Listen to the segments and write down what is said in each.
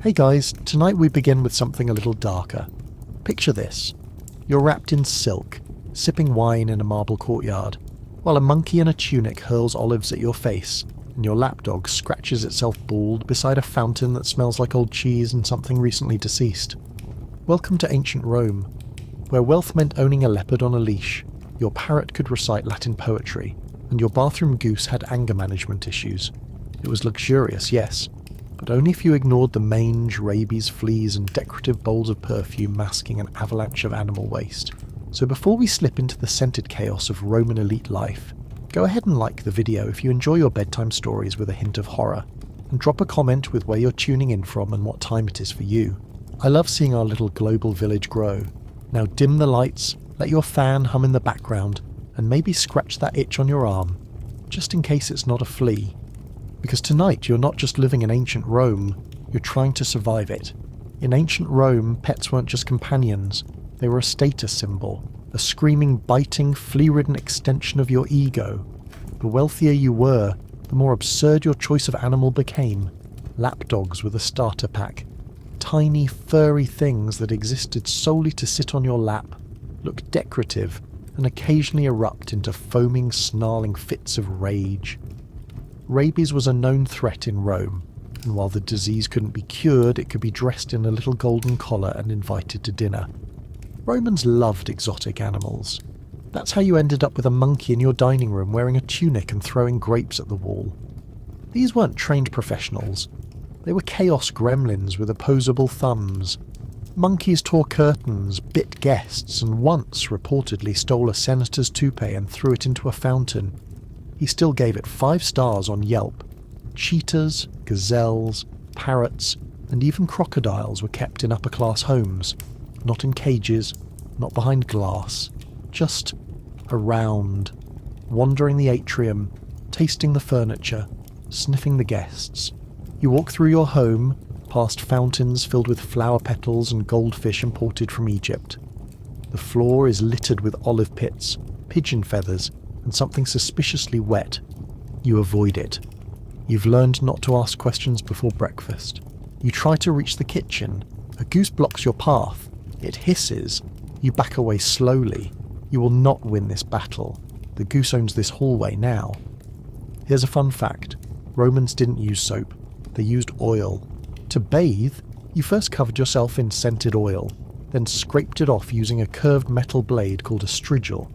Hey guys, tonight we begin with something a little darker. Picture this. You're wrapped in silk, sipping wine in a marble courtyard, while a monkey in a tunic hurls olives at your face, and your lapdog scratches itself bald beside a fountain that smells like old cheese and something recently deceased. Welcome to ancient Rome, where wealth meant owning a leopard on a leash, your parrot could recite Latin poetry, and your bathroom goose had anger management issues. It was luxurious, yes, but only if you ignored the mange, rabies, fleas and decorative bowls of perfume masking an avalanche of animal waste. So before we slip into the scented chaos of Roman elite life, go ahead and like the video if you enjoy your bedtime stories with a hint of horror, and drop a comment with where you're tuning in from and what time it is for you. I love seeing our little global village grow. Now dim the lights, let your fan hum in the background, and maybe scratch that itch on your arm, just in case it's not a flea. Because tonight you're not just living in ancient Rome, you're trying to survive it. In ancient Rome, pets weren't just companions, they were a status symbol, a screaming, biting, flea-ridden extension of your ego. The wealthier you were, the more absurd your choice of animal became. Lapdogs were the starter pack. Tiny, furry things that existed solely to sit on your lap, look decorative, and occasionally erupt into foaming, snarling fits of rage. Rabies was a known threat in Rome, and while the disease couldn't be cured, it could be dressed in a little golden collar and invited to dinner. Romans loved exotic animals. That's how you ended up with a monkey in your dining room wearing a tunic and throwing grapes at the wall. These weren't trained professionals. They were chaos gremlins with opposable thumbs. Monkeys tore curtains, bit guests, and once reportedly stole a senator's toupee and threw it into a fountain. He still gave it 5 stars on Yelp. Cheetahs, gazelles, parrots, and even crocodiles were kept in upper-class homes. Not in cages, not behind glass. Just around, wandering the atrium, tasting the furniture, sniffing the guests. You walk through your home, past fountains filled with flower petals and goldfish imported from Egypt. The floor is littered with olive pits, pigeon feathers, and something suspiciously wet. You avoid it. You've learned not to ask questions before breakfast. You try to reach the kitchen. A goose blocks your path. It hisses. You back away slowly. You will not win this battle. The goose owns this hallway now. Here's a fun fact. Romans didn't use soap. They used oil. To bathe, you first covered yourself in scented oil, then scraped it off using a curved metal blade called a strigil.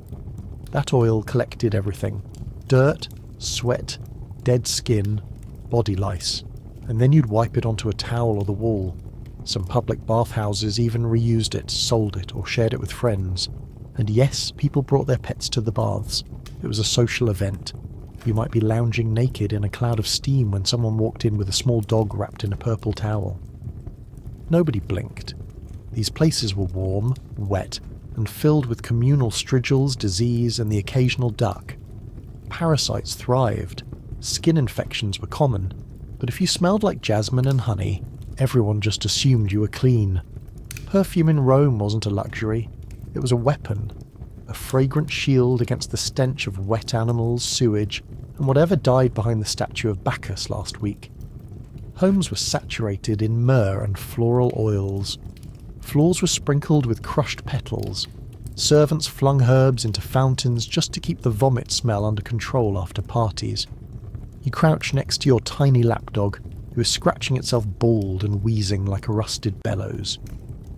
That oil collected everything. Dirt, sweat, dead skin, body lice. And then you'd wipe it onto a towel or the wall. Some public bathhouses even reused it, sold it, or shared it with friends. And yes, people brought their pets to the baths. It was a social event. You might be lounging naked in a cloud of steam when someone walked in with a small dog wrapped in a purple towel. Nobody blinked. These places were warm, wet, and filled with communal strigils, disease, and the occasional duck. Parasites thrived. Skin infections were common. But if you smelled like jasmine and honey, everyone just assumed you were clean. Perfume in Rome wasn't a luxury. It was a weapon. A fragrant shield against the stench of wet animals, sewage, and whatever died behind the statue of Bacchus last week. Homes were saturated in myrrh and floral oils. Floors were sprinkled with crushed petals. Servants flung herbs into fountains just to keep the vomit smell under control after parties. You crouch next to your tiny lapdog, who is scratching itself bald and wheezing like a rusted bellows.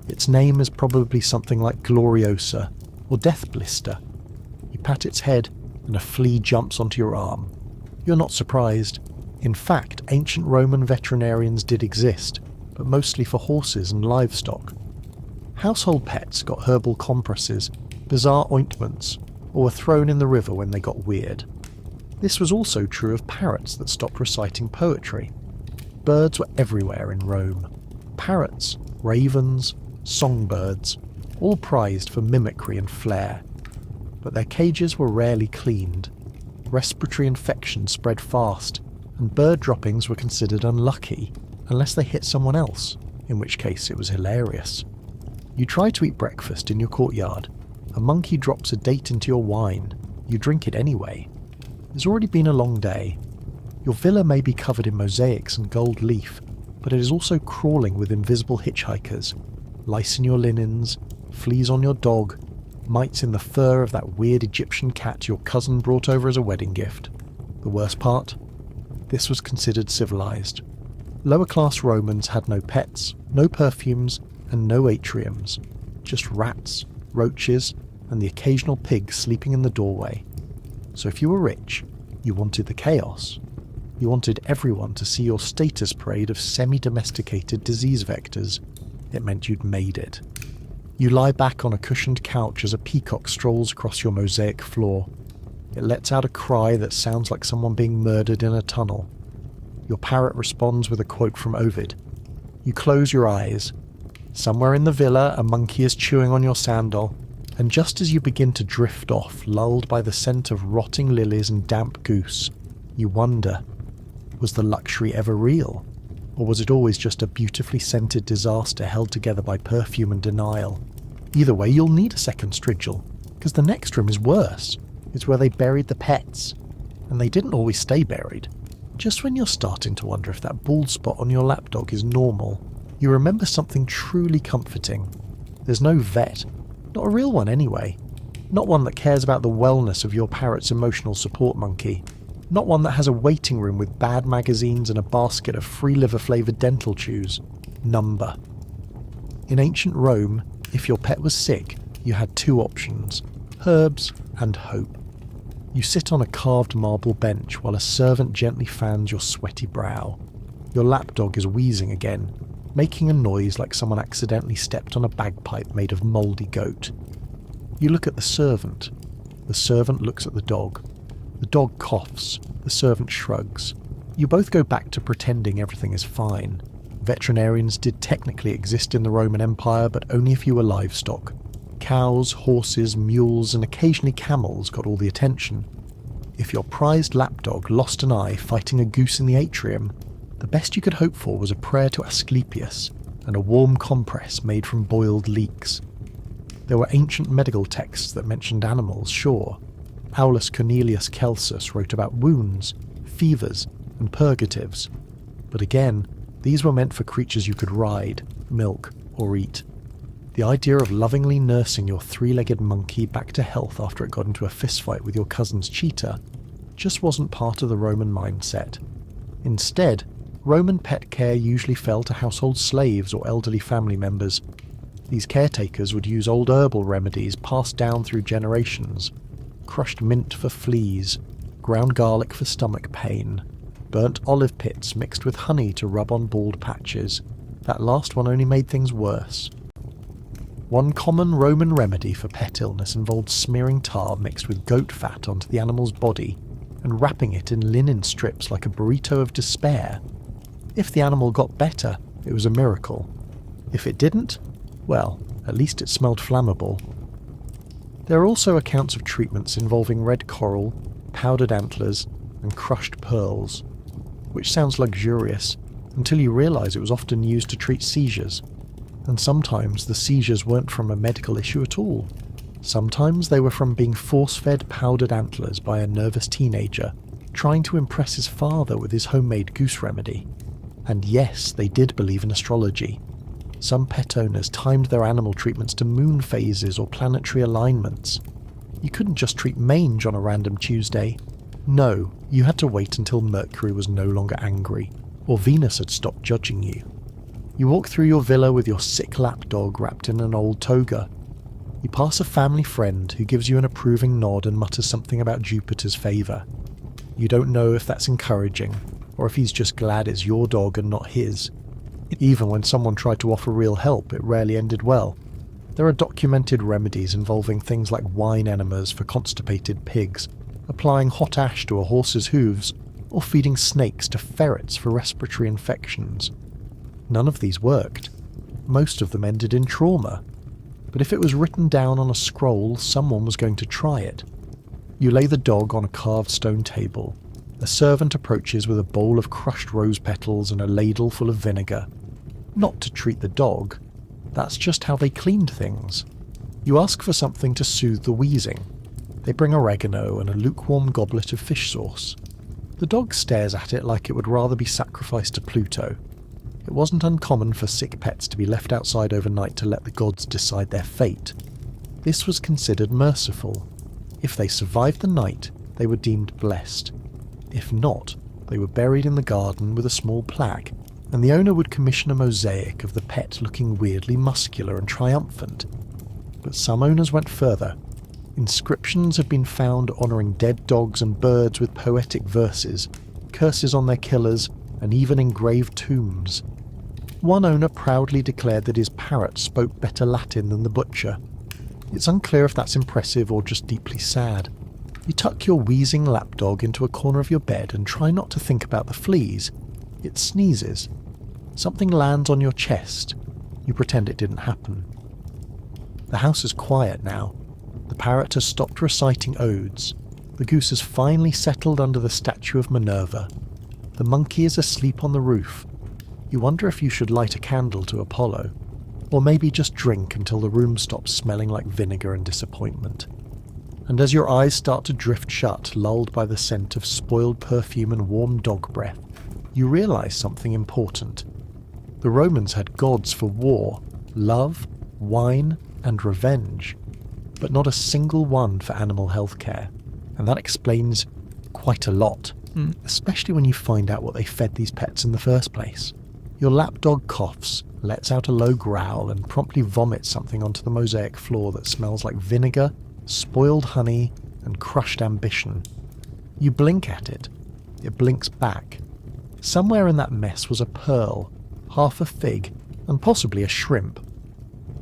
Its name is probably something like Gloriosa, or Death Blister. You pat its head, and a flea jumps onto your arm. You're not surprised. In fact, ancient Roman veterinarians did exist, but mostly for horses and livestock. Household pets got herbal compresses, bizarre ointments, or were thrown in the river when they got weird. This was also true of parrots that stopped reciting poetry. Birds were everywhere in Rome. Parrots, ravens, songbirds, all prized for mimicry and flair. But their cages were rarely cleaned. Respiratory infections spread fast, and bird droppings were considered unlucky, unless they hit someone else, in which case it was hilarious. You try to eat breakfast in your courtyard. A monkey drops a date into your wine. You drink it anyway. It's already been a long day. Your villa may be covered in mosaics and gold leaf, but it is also crawling with invisible hitchhikers, lice in your linens, fleas on your dog, mites in the fur of that weird Egyptian cat your cousin brought over as a wedding gift. The worst part? This was considered civilized. Lower-class Romans had no pets, no perfumes, and no atriums. Just rats, roaches, and the occasional pig sleeping in the doorway. So if you were rich, you wanted the chaos. You wanted everyone to see your status parade of semi-domesticated disease vectors. It meant you'd made it. You lie back on a cushioned couch as a peacock strolls across your mosaic floor. It lets out a cry that sounds like someone being murdered in a tunnel. Your parrot responds with a quote from Ovid. You close your eyes. Somewhere in the villa, a monkey is chewing on your sandal, and just as you begin to drift off, lulled by the scent of rotting lilies and damp goose, you wonder, was the luxury ever real? Or was it always just a beautifully scented disaster held together by perfume and denial? Either way, you'll need a second strigil, because the next room is worse. It's where they buried the pets. And they didn't always stay buried. Just when you're starting to wonder if that bald spot on your lapdog is normal, you remember something truly comforting. There's no vet. Not a real one anyway. Not one that cares about the wellness of your parrot's emotional support monkey. Not one that has a waiting room with bad magazines and a basket of free liver-flavoured dental chews. Number. In ancient Rome, if your pet was sick, you had two options: herbs and hope. You sit on a carved marble bench while a servant gently fans your sweaty brow. Your lapdog is wheezing again, making a noise like someone accidentally stepped on a bagpipe made of mouldy goat. You look at the servant. The servant looks at the dog. The dog coughs. The servant shrugs. You both go back to pretending everything is fine. Veterinarians did technically exist in the Roman Empire, but only if you were livestock. Cows, horses, mules, and occasionally camels got all the attention. If your prized lapdog lost an eye fighting a goose in the atrium, the best you could hope for was a prayer to Asclepius and a warm compress made from boiled leeks. There were ancient medical texts that mentioned animals, sure. Aulus Cornelius Celsus wrote about wounds, fevers, and purgatives. But again, these were meant for creatures you could ride, milk, or eat. The idea of lovingly nursing your three-legged monkey back to health after it got into a fistfight with your cousin's cheetah just wasn't part of the Roman mindset. Instead, Roman pet care usually fell to household slaves or elderly family members. These caretakers would use old herbal remedies passed down through generations. Crushed mint for fleas, ground garlic for stomach pain, burnt olive pits mixed with honey to rub on bald patches. That last one only made things worse. One common Roman remedy for pet illness involved smearing tar mixed with goat fat onto the animal's body and wrapping it in linen strips like a burrito of despair. If the animal got better, it was a miracle. If it didn't, well, at least it smelled flammable. There are also accounts of treatments involving red coral, powdered antlers, and crushed pearls, which sounds luxurious until you realise it was often used to treat seizures. And sometimes the seizures weren't from a medical issue at all. Sometimes they were from being force-fed powdered antlers by a nervous teenager trying to impress his father with his homemade goose remedy. And yes, they did believe in astrology. Some pet owners timed their animal treatments to moon phases or planetary alignments. You couldn't just treat mange on a random Tuesday. No, you had to wait until Mercury was no longer angry, or Venus had stopped judging you. You walk through your villa with your sick lapdog wrapped in an old toga. You pass a family friend who gives you an approving nod and mutters something about Jupiter's favour. You don't know if that's encouraging, or if he's just glad it's your dog and not his. Even when someone tried to offer real help, it rarely ended well. There are documented remedies involving things like wine enemas for constipated pigs, applying hot ash to a horse's hooves, or feeding snakes to ferrets for respiratory infections. None of these worked. Most of them ended in trauma. But if it was written down on a scroll, someone was going to try it. You lay the dog on a carved stone table. A servant approaches with a bowl of crushed rose petals and a ladle full of vinegar. Not to treat the dog. That's just how they cleaned things. You ask for something to soothe the wheezing. They bring oregano and a lukewarm goblet of fish sauce. The dog stares at it like it would rather be sacrificed to Pluto. It wasn't uncommon for sick pets to be left outside overnight to let the gods decide their fate. This was considered merciful. If they survived the night, they were deemed blessed. If not, they were buried in the garden with a small plaque, and the owner would commission a mosaic of the pet looking weirdly muscular and triumphant. But some owners went further. Inscriptions have been found honouring dead dogs and birds with poetic verses, curses on their killers, and even engraved tombs. One owner proudly declared that his parrot spoke better Latin than the butcher. It's unclear if that's impressive or just deeply sad. You tuck your wheezing lapdog into a corner of your bed and try not to think about the fleas. It sneezes. Something lands on your chest. You pretend it didn't happen. The house is quiet now. The parrot has stopped reciting odes. The goose has finally settled under the statue of Minerva. The monkey is asleep on the roof. You wonder if you should light a candle to Apollo, or maybe just drink until the room stops smelling like vinegar and disappointment. And as your eyes start to drift shut, lulled by the scent of spoiled perfume and warm dog breath, you realise something important. The Romans had gods for war, love, wine, and revenge, but not a single one for animal health care. And that explains quite a lot, especially when you find out what they fed these pets in the first place. Your lapdog coughs, lets out a low growl, and promptly vomits something onto the mosaic floor that smells like vinegar, spoiled honey, and crushed ambition. You blink at it. It blinks back. Somewhere in that mess was a pearl, half a fig, and possibly a shrimp.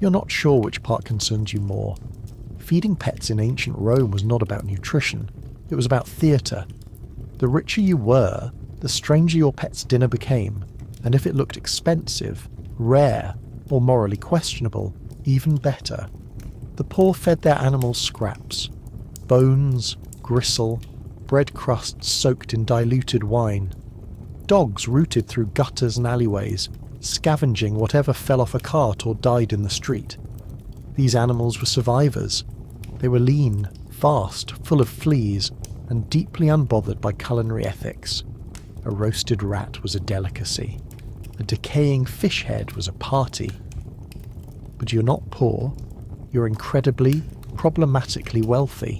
You're not sure which part concerns you more. Feeding pets in ancient Rome was not about nutrition. It was about theatre. The richer you were, the stranger your pet's dinner became, and if it looked expensive, rare, or morally questionable, even better. The poor fed their animals scraps. Bones, gristle, bread crusts soaked in diluted wine. Dogs rooted through gutters and alleyways, scavenging whatever fell off a cart or died in the street. These animals were survivors. They were lean, fast, full of fleas, and deeply unbothered by culinary ethics. A roasted rat was a delicacy. A decaying fish head was a party. But you're not poor. You're incredibly, problematically wealthy,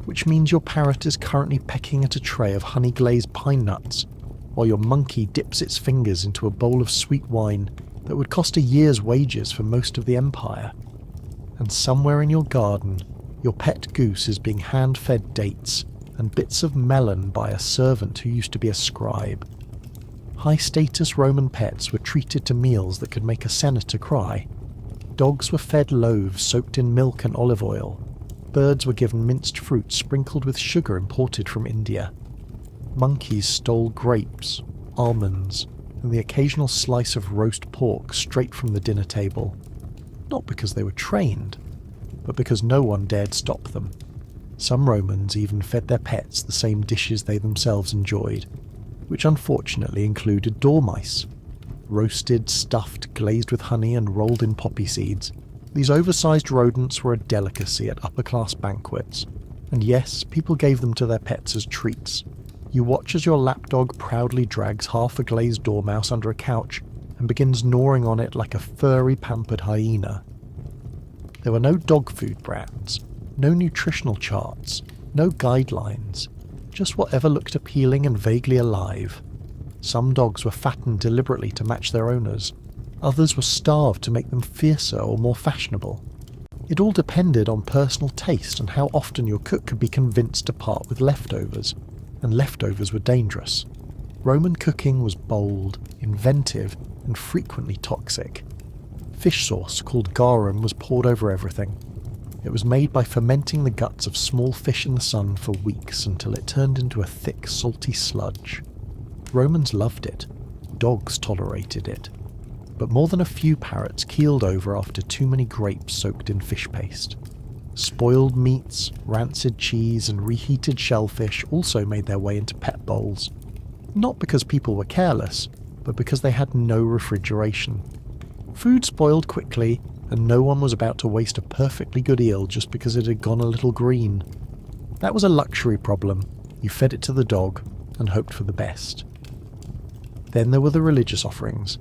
which means your parrot is currently pecking at a tray of honey-glazed pine nuts, while your monkey dips its fingers into a bowl of sweet wine that would cost a year's wages for most of the empire. And somewhere in your garden, your pet goose is being hand-fed dates and bits of melon by a servant who used to be a scribe. High-status Roman pets were treated to meals that could make a senator cry. Dogs were fed loaves soaked in milk and olive oil. Birds were given minced fruit sprinkled with sugar imported from India. Monkeys stole grapes, almonds, and the occasional slice of roast pork straight from the dinner table. Not because they were trained, but because no one dared stop them. Some Romans even fed their pets the same dishes they themselves enjoyed, which unfortunately included dormice. Roasted, stuffed, glazed with honey and rolled in poppy seeds, these oversized rodents were a delicacy at upper-class banquets. And yes, people gave them to their pets as treats. You watch as your lapdog proudly drags half a glazed dormouse under a couch and begins gnawing on it like a furry, pampered hyena. There were no dog food brands, no nutritional charts, no guidelines, just whatever looked appealing and vaguely alive. Some dogs were fattened deliberately to match their owners. Others were starved to make them fiercer or more fashionable. It all depended on personal taste and how often your cook could be convinced to part with leftovers, and leftovers were dangerous. Roman cooking was bold, inventive, and frequently toxic. Fish sauce, called garum, was poured over everything. It was made by fermenting the guts of small fish in the sun for weeks until it turned into a thick, salty sludge. Romans loved it. Dogs tolerated it. But more than a few parrots keeled over after too many grapes soaked in fish paste. Spoiled meats, rancid cheese, and reheated shellfish also made their way into pet bowls. Not because people were careless, but because they had no refrigeration. Food spoiled quickly, and no one was about to waste a perfectly good eel just because it had gone a little green. That was a luxury problem. You fed it to the dog and hoped for the best. Then there were the religious offerings.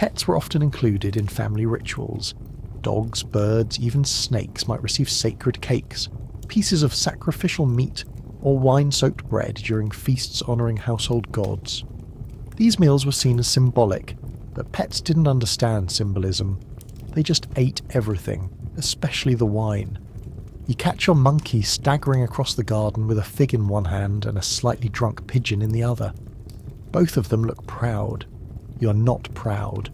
Pets were often included in family rituals. Dogs, birds, even snakes might receive sacred cakes, pieces of sacrificial meat, or wine-soaked bread during feasts honouring household gods. These meals were seen as symbolic, but pets didn't understand symbolism. They just ate everything, especially the wine. You catch your monkey staggering across the garden with a fig in one hand and a slightly drunk pigeon in the other. Both of them look proud. You're not proud.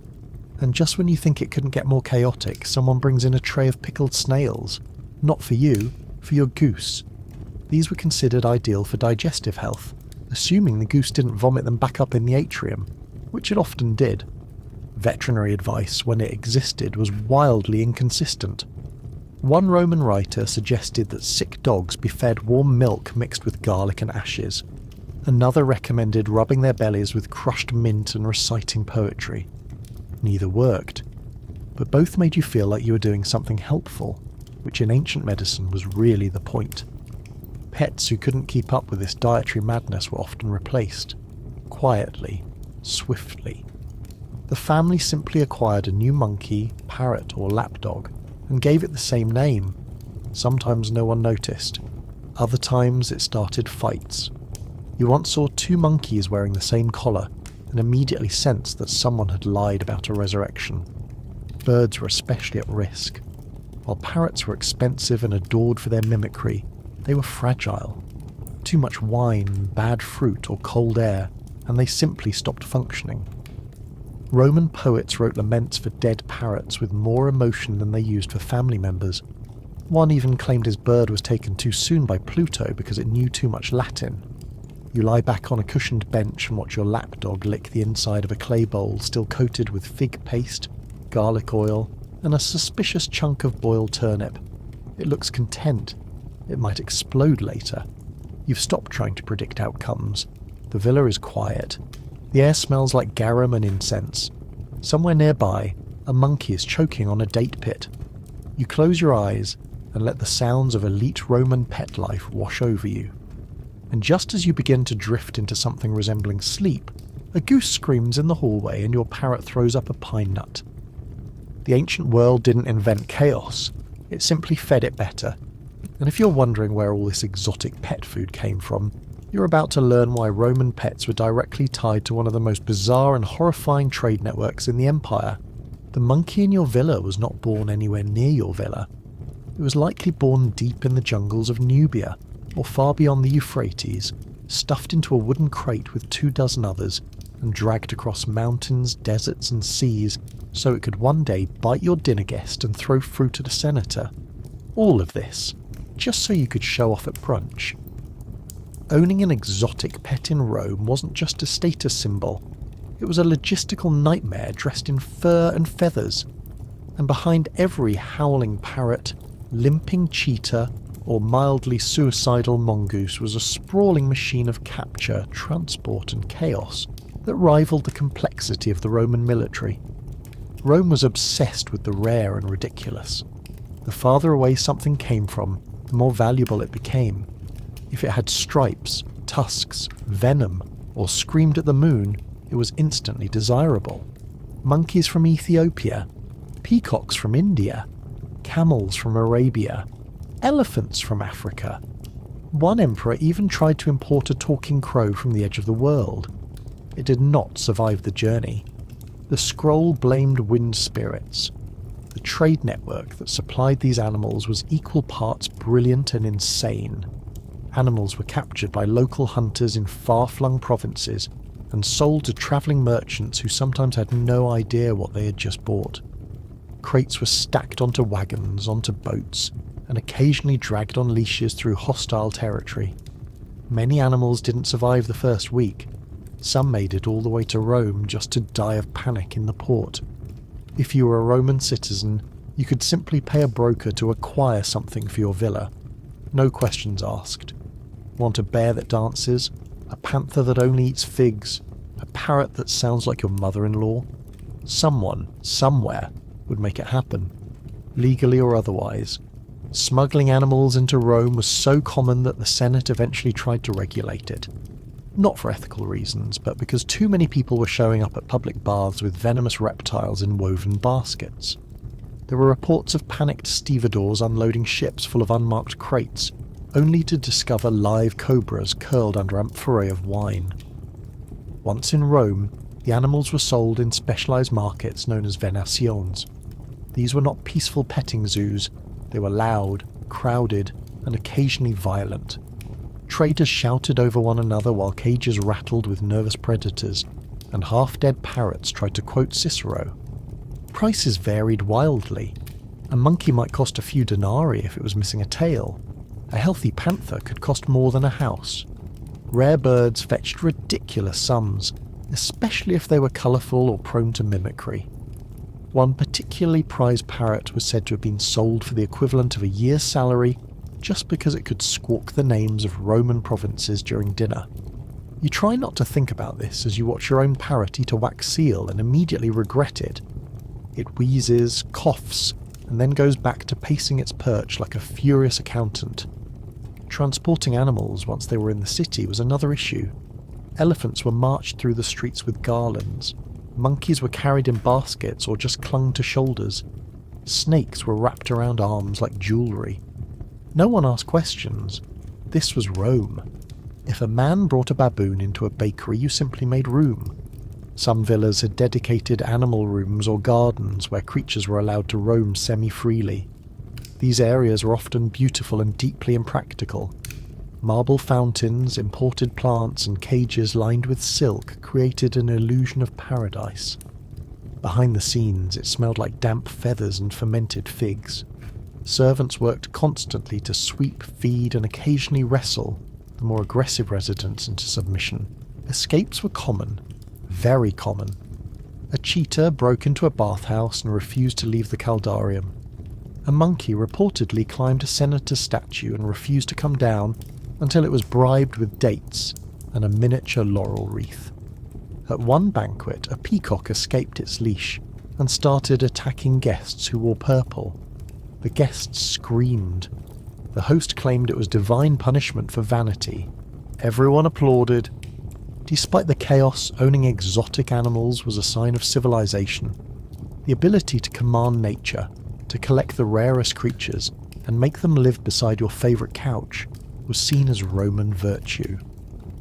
And just when you think it couldn't get more chaotic, someone brings in a tray of pickled snails. Not for you, for your goose. These were considered ideal for digestive health, assuming the goose didn't vomit them back up in the atrium, which it often did. Veterinary advice, when it existed, was wildly inconsistent. One Roman writer suggested that sick dogs be fed warm milk mixed with garlic and ashes. Another recommended rubbing their bellies with crushed mint and reciting poetry. Neither worked, but both made you feel like you were doing something helpful, which in ancient medicine was really the point. Pets who couldn't keep up with this dietary madness were often replaced. Quietly, swiftly. The family simply acquired a new monkey, parrot or lapdog and gave it the same name. Sometimes no one noticed. Other times it started fights. You once saw two monkeys wearing the same collar and immediately sensed that someone had lied about a resurrection. Birds were especially at risk. While parrots were expensive and adored for their mimicry, they were fragile. Too much wine, bad fruit or cold air, and they simply stopped functioning. Roman poets wrote laments for dead parrots with more emotion than they used for family members. One even claimed his bird was taken too soon by Pluto because it knew too much Latin. You lie back on a cushioned bench and watch your lapdog lick the inside of a clay bowl still coated with fig paste, garlic oil, and a suspicious chunk of boiled turnip. It looks content. It might explode later. You've stopped trying to predict outcomes. The villa is quiet. The air smells like garum and incense. Somewhere nearby, a monkey is choking on a date pit. You close your eyes and let the sounds of elite Roman pet life wash over you. And just as you begin to drift into something resembling sleep, a goose screams in the hallway and your parrot throws up a pine nut. The ancient world didn't invent chaos, it simply fed it better. And if you're wondering where all this exotic pet food came from, you're about to learn why Roman pets were directly tied to one of the most bizarre and horrifying trade networks in the empire. The monkey in your villa was not born anywhere near your villa. It was likely born deep in the jungles of Nubia, or far beyond the Euphrates, stuffed into a wooden crate with 24 others, and dragged across mountains, deserts and seas so it could one day bite your dinner guest and throw fruit at a senator. All of this, just so you could show off at brunch. Owning an exotic pet in Rome wasn't just a status symbol, it was a logistical nightmare dressed in fur and feathers. And behind every howling parrot, limping cheetah, or mildly suicidal mongoose was a sprawling machine of capture, transport and chaos that rivaled the complexity of the Roman military. Rome was obsessed with the rare and ridiculous. The farther away something came from, the more valuable it became. If it had stripes, tusks, venom, or screamed at the moon, it was instantly desirable. Monkeys from Ethiopia, peacocks from India, camels from Arabia, elephants from Africa. One emperor even tried to import a talking crow from the edge of the world. It did not survive the journey. The scroll blamed wind spirits. The trade network that supplied these animals was equal parts brilliant and insane. Animals were captured by local hunters in far-flung provinces and sold to travelling merchants who sometimes had no idea what they had just bought. Crates were stacked onto wagons, onto boats, and occasionally dragged on leashes through hostile territory. Many animals didn't survive the first week. Some made it all the way to Rome just to die of panic in the port. If you were a Roman citizen, you could simply pay a broker to acquire something for your villa. No questions asked. Want a bear that dances? A panther that only eats figs? A parrot that sounds like your mother-in-law? Someone, somewhere, would make it happen, legally or otherwise. Smuggling animals into Rome was so common that the Senate eventually tried to regulate it. Not for ethical reasons, but because too many people were showing up at public baths with venomous reptiles in woven baskets. There were reports of panicked stevedores unloading ships full of unmarked crates, only to discover live cobras curled under amphorae of wine. Once in Rome, the animals were sold in specialised markets known as venations. These were not peaceful petting zoos, they were loud, crowded, and occasionally violent. Traders shouted over one another while cages rattled with nervous predators, and half-dead parrots tried to quote Cicero. Prices varied wildly. A monkey might cost a few denarii if it was missing a tail. A healthy panther could cost more than a house. Rare birds fetched ridiculous sums, especially if they were colourful or prone to mimicry. One particularly prized parrot was said to have been sold for the equivalent of a year's salary just because it could squawk the names of Roman provinces during dinner. You try not to think about this as you watch your own parrot eat a wax seal and immediately regret it. It wheezes, coughs, and then goes back to pacing its perch like a furious accountant. Transporting animals once they were in the city was another issue. Elephants were marched through the streets with garlands. Monkeys were carried in baskets or just clung to shoulders. Snakes were wrapped around arms like jewellery. No one asked questions. This was Rome. If a man brought a baboon into a bakery, you simply made room. Some villas had dedicated animal rooms or gardens where creatures were allowed to roam semi-freely. These areas were often beautiful and deeply impractical. Marble fountains, imported plants, and cages lined with silk created an illusion of paradise. Behind the scenes, it smelled like damp feathers and fermented figs. Servants worked constantly to sweep, feed, and occasionally wrestle the more aggressive residents into submission. Escapes were common, very common. A cheetah broke into a bathhouse and refused to leave the caldarium. A monkey reportedly climbed a senator's statue and refused to come down until it was bribed with dates and a miniature laurel wreath. At one banquet, a peacock escaped its leash and started attacking guests who wore purple. The guests screamed. The host claimed it was divine punishment for vanity. Everyone applauded. Despite the chaos, owning exotic animals was a sign of civilization. The ability to command nature, to collect the rarest creatures, and make them live beside your favourite couch was seen as Roman virtue.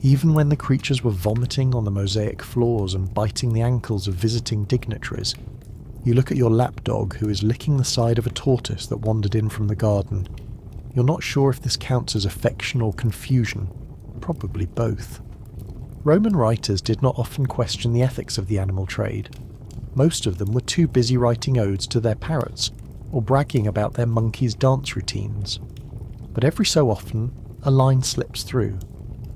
Even when the creatures were vomiting on the mosaic floors and biting the ankles of visiting dignitaries, you look at your lapdog who is licking the side of a tortoise that wandered in from the garden. You're not sure if this counts as affection or confusion. Probably both. Roman writers did not often question the ethics of the animal trade. Most of them were too busy writing odes to their parrots or bragging about their monkeys' dance routines. But every so often, a line slips through.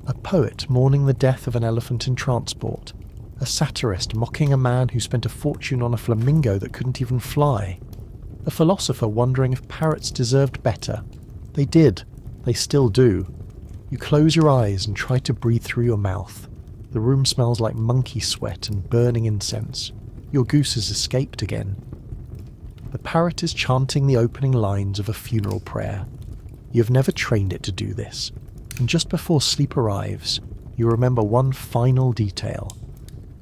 A poet mourning the death of an elephant in transport. A satirist mocking a man who spent a fortune on a flamingo that couldn't even fly. A philosopher wondering if parrots deserved better. They did. They still do. You close your eyes and try to breathe through your mouth. The room smells like monkey sweat and burning incense. Your goose has escaped again. The parrot is chanting the opening lines of a funeral prayer. You have never trained it to do this, and just before sleep arrives, you remember one final detail.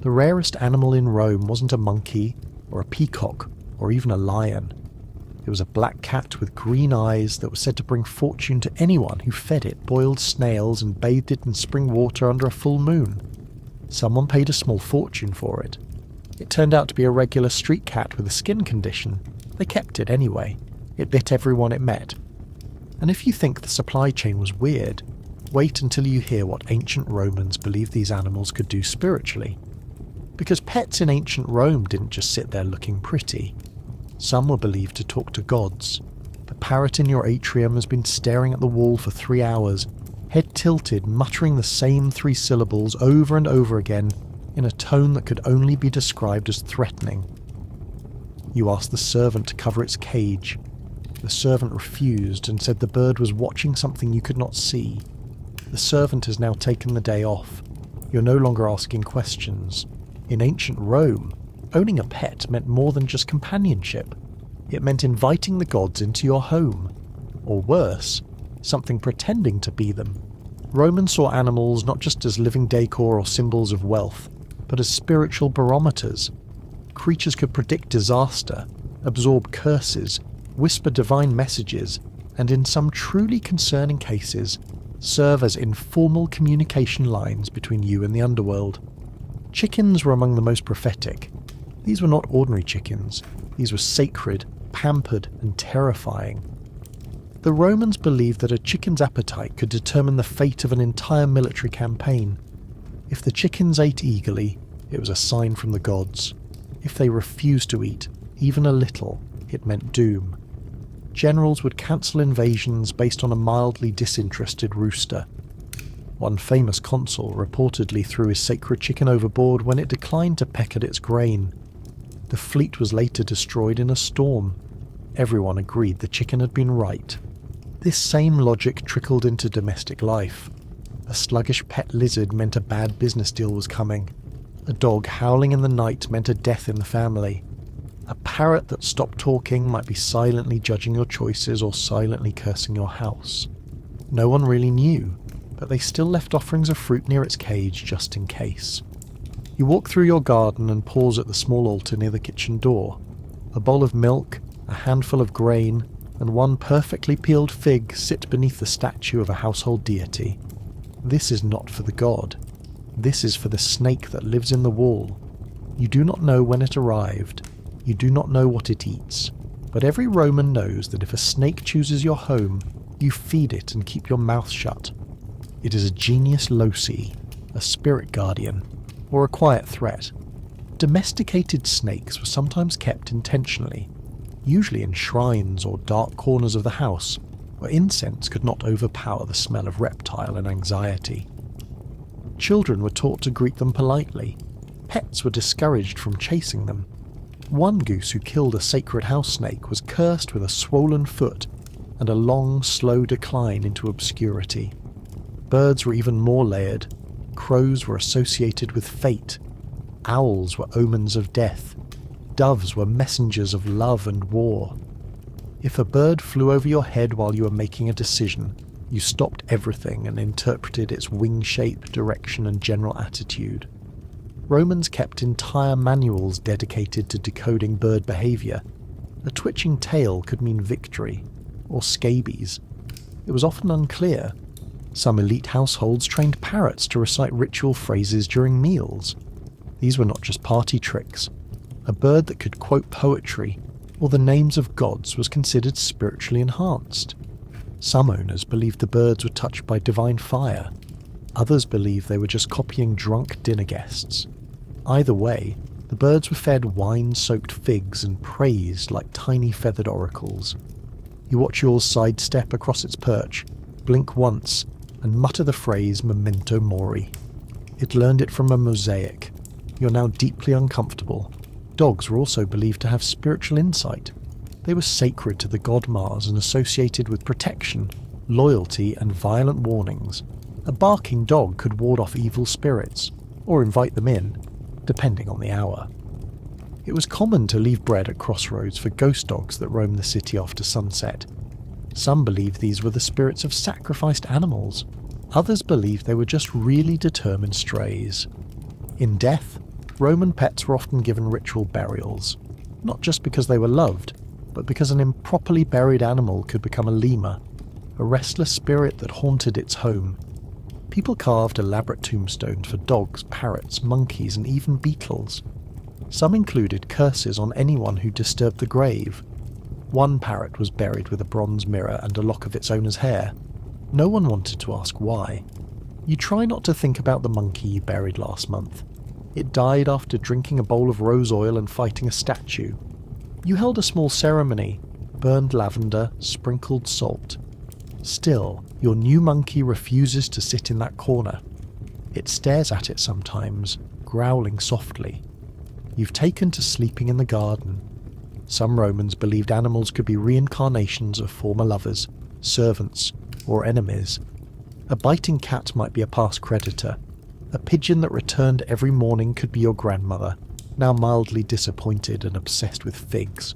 The rarest animal in Rome wasn't a monkey, or a peacock, or even a lion. It was a black cat with green eyes that was said to bring fortune to anyone who fed it boiled snails and bathed it in spring water under a full moon. Someone paid a small fortune for it. It turned out to be a regular street cat with a skin condition. They kept it anyway. It bit everyone it met. And if you think the supply chain was weird, wait until you hear what ancient Romans believed these animals could do spiritually. Because pets in ancient Rome didn't just sit there looking pretty. Some were believed to talk to gods. The parrot in your atrium has been staring at the wall for 3 hours, head tilted, muttering the same 3 syllables over and over again in a tone that could only be described as threatening. You asked the servant to cover its cage. The servant refused and said the bird was watching something you could not see. The servant has now taken the day off. You're no longer asking questions. In ancient Rome, owning a pet meant more than just companionship. It meant inviting the gods into your home. Or worse, something pretending to be them. Romans saw animals not just as living decor or symbols of wealth, but as spiritual barometers. Creatures could predict disaster, absorb curses, whisper divine messages, and in some truly concerning cases, serve as informal communication lines between you and the underworld. Chickens were among the most prophetic. These were not ordinary chickens. These were sacred, pampered, and terrifying. The Romans believed that a chicken's appetite could determine the fate of an entire military campaign. If the chickens ate eagerly, it was a sign from the gods. If they refused to eat, even a little, it meant doom. Generals would cancel invasions based on a mildly disinterested rooster. One famous consul reportedly threw his sacred chicken overboard when it declined to peck at its grain. The fleet was later destroyed in a storm. Everyone agreed the chicken had been right. This same logic trickled into domestic life. A sluggish pet lizard meant a bad business deal was coming. A dog howling in the night meant a death in the family. A parrot that stopped talking might be silently judging your choices or silently cursing your house. No one really knew, but they still left offerings of fruit near its cage just in case. You walk through your garden and pause at the small altar near the kitchen door. A bowl of milk, a handful of grain, and one perfectly peeled fig sit beneath the statue of a household deity. This is not for the god. This is for the snake that lives in the wall. You do not know when it arrived. You do not know what it eats. But every Roman knows that if a snake chooses your home, you feed it and keep your mouth shut. It is a genius loci, a spirit guardian, or a quiet threat. Domesticated snakes were sometimes kept intentionally, usually in shrines or dark corners of the house, where incense could not overpower the smell of reptile and anxiety. Children were taught to greet them politely. Pets were discouraged from chasing them. One goose who killed a sacred house snake was cursed with a swollen foot and a long, slow decline into obscurity. Birds were even more layered. Crows were associated with fate. Owls were omens of death. Doves were messengers of love and war. If a bird flew over your head while you were making a decision, you stopped everything and interpreted its wing shape, direction, and general attitude. Romans kept entire manuals dedicated to decoding bird behavior. A twitching tail could mean victory, or scabies. It was often unclear. Some elite households trained parrots to recite ritual phrases during meals. These were not just party tricks. A bird that could quote poetry or the names of gods was considered spiritually enhanced. Some owners believed the birds were touched by divine fire. Others believed they were just copying drunk dinner guests. Either way, the birds were fed wine-soaked figs and praised like tiny feathered oracles. You watch yours sidestep across its perch, blink once, and mutter the phrase memento mori. It learned it from a mosaic. You're now deeply uncomfortable. Dogs were also believed to have spiritual insight. They were sacred to the god Mars and associated with protection, loyalty, and violent warnings. A barking dog could ward off evil spirits, or invite them in, depending on the hour. It was common to leave bread at crossroads for ghost dogs that roamed the city after sunset. Some believed these were the spirits of sacrificed animals. Others believed they were just really determined strays. In death, Roman pets were often given ritual burials, not just because they were loved, but because an improperly buried animal could become a lemur, a restless spirit that haunted its home. People carved elaborate tombstones for dogs, parrots, monkeys, and even beetles. Some included curses on anyone who disturbed the grave. One parrot was buried with a bronze mirror and a lock of its owner's hair. No one wanted to ask why. You try not to think about the monkey you buried last month. It died after drinking a bowl of rose oil and fighting a statue. You held a small ceremony, burned lavender, sprinkled salt. Still, your new monkey refuses to sit in that corner. It stares at it sometimes, growling softly. You've taken to sleeping in the garden. Some Romans believed animals could be reincarnations of former lovers, servants, or enemies. A biting cat might be a past creditor. A pigeon that returned every morning could be your grandmother, now mildly disappointed and obsessed with figs.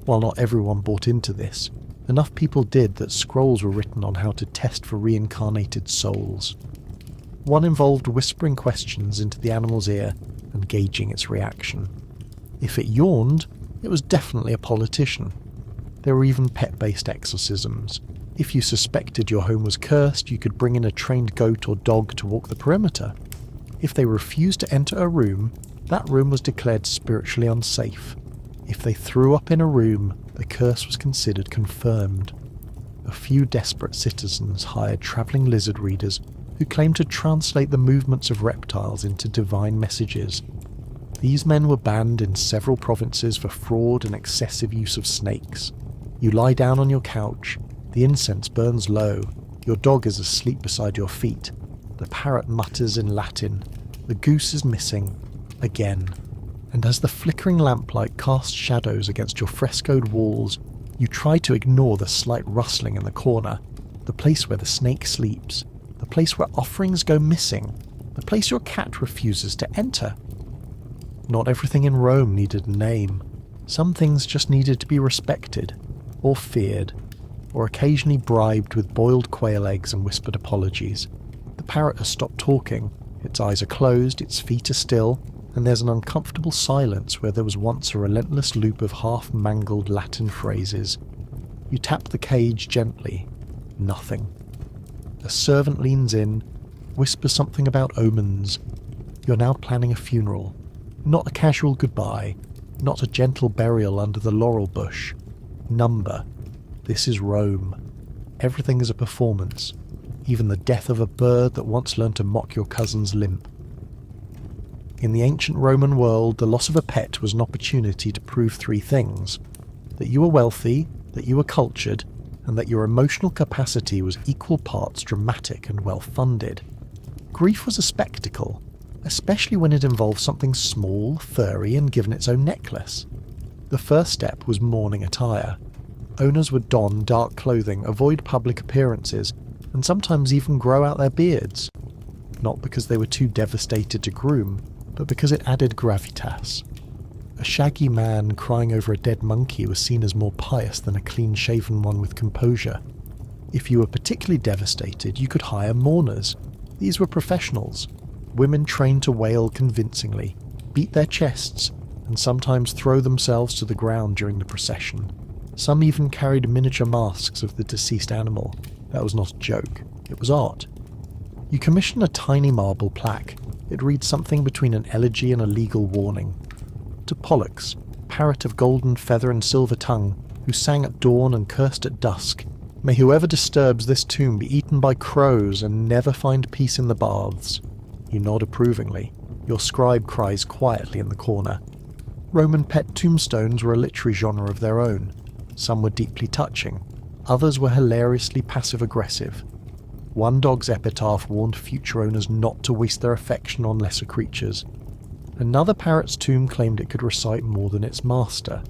While not everyone bought into this, Enough people did that scrolls were written on how to test for reincarnated souls. One involved whispering questions into the animal's ear and gauging its reaction. If it yawned, it was definitely a politician. There were even pet-based exorcisms. If you suspected your home was cursed, you could bring in a trained goat or dog to walk the perimeter. If they refused to enter a room, that room was declared spiritually unsafe. If they threw up in a room, the curse was considered confirmed. A few desperate citizens hired travelling lizard readers who claimed to translate the movements of reptiles into divine messages. These men were banned in several provinces for fraud and excessive use of snakes. You lie down on your couch, the incense burns low, your dog is asleep beside your feet, the parrot mutters in Latin, the goose is missing, again. And as the flickering lamplight casts shadows against your frescoed walls, you try to ignore the slight rustling in the corner, the place where the snake sleeps, the place where offerings go missing, the place your cat refuses to enter. Not everything in Rome needed a name. Some things just needed to be respected, or feared, or occasionally bribed with boiled quail eggs and whispered apologies. The parrot has stopped talking, its eyes are closed, its feet are still, and there's an uncomfortable silence where there was once a relentless loop of half-mangled Latin phrases. You tap the cage gently. Nothing. A servant leans in, whispers something about omens. You're now planning a funeral. Not a casual goodbye, not a gentle burial under the laurel bush. Number. This is Rome. Everything is a performance, even the death of a bird that once learned to mock your cousin's limp. In the ancient Roman world, the loss of a pet was an opportunity to prove three things: that you were wealthy, that you were cultured, and that your emotional capacity was equal parts dramatic and well-funded. Grief was a spectacle, especially when it involved something small, furry, and given its own necklace. The first step was mourning attire. Owners would don dark clothing, avoid public appearances, and sometimes even grow out their beards. Not because they were too devastated to groom, but because it added gravitas. A shaggy man crying over a dead monkey was seen as more pious than a clean-shaven one with composure. If you were particularly devastated, you could hire mourners. These were professionals. Women trained to wail convincingly, beat their chests, and sometimes throw themselves to the ground during the procession. Some even carried miniature masks of the deceased animal. That was not a joke. It was art. You commission a tiny marble plaque. It reads something between an elegy and a legal warning. To Pollux, parrot of golden feather and silver tongue, who sang at dawn and cursed at dusk, may whoever disturbs this tomb be eaten by crows and never find peace in the baths. You nod approvingly. Your scribe cries quietly in the corner. Roman pet tombstones were a literary genre of their own. Some were deeply touching. Others were hilariously passive-aggressive. One dog's epitaph warned future owners not to waste their affection on lesser creatures. Another parrot's tomb claimed it could recite more than its master.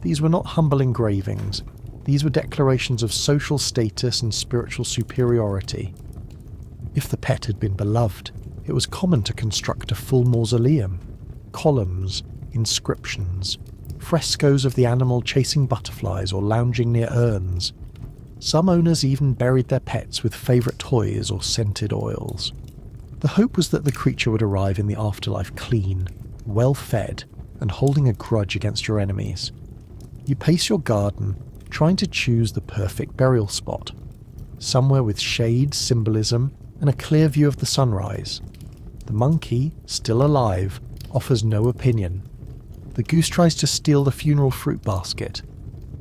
These were not humble engravings. These were declarations of social status and spiritual superiority. If the pet had been beloved, it was common to construct a full mausoleum. Columns, inscriptions, frescoes of the animal chasing butterflies or lounging near urns. Some owners even buried their pets with favourite toys or scented oils. The hope was that the creature would arrive in the afterlife clean, well-fed, and holding a grudge against your enemies. You pace your garden, trying to choose the perfect burial spot. Somewhere with shade, symbolism, and a clear view of the sunrise. The monkey, still alive, offers no opinion. The goose tries to steal the funeral fruit basket.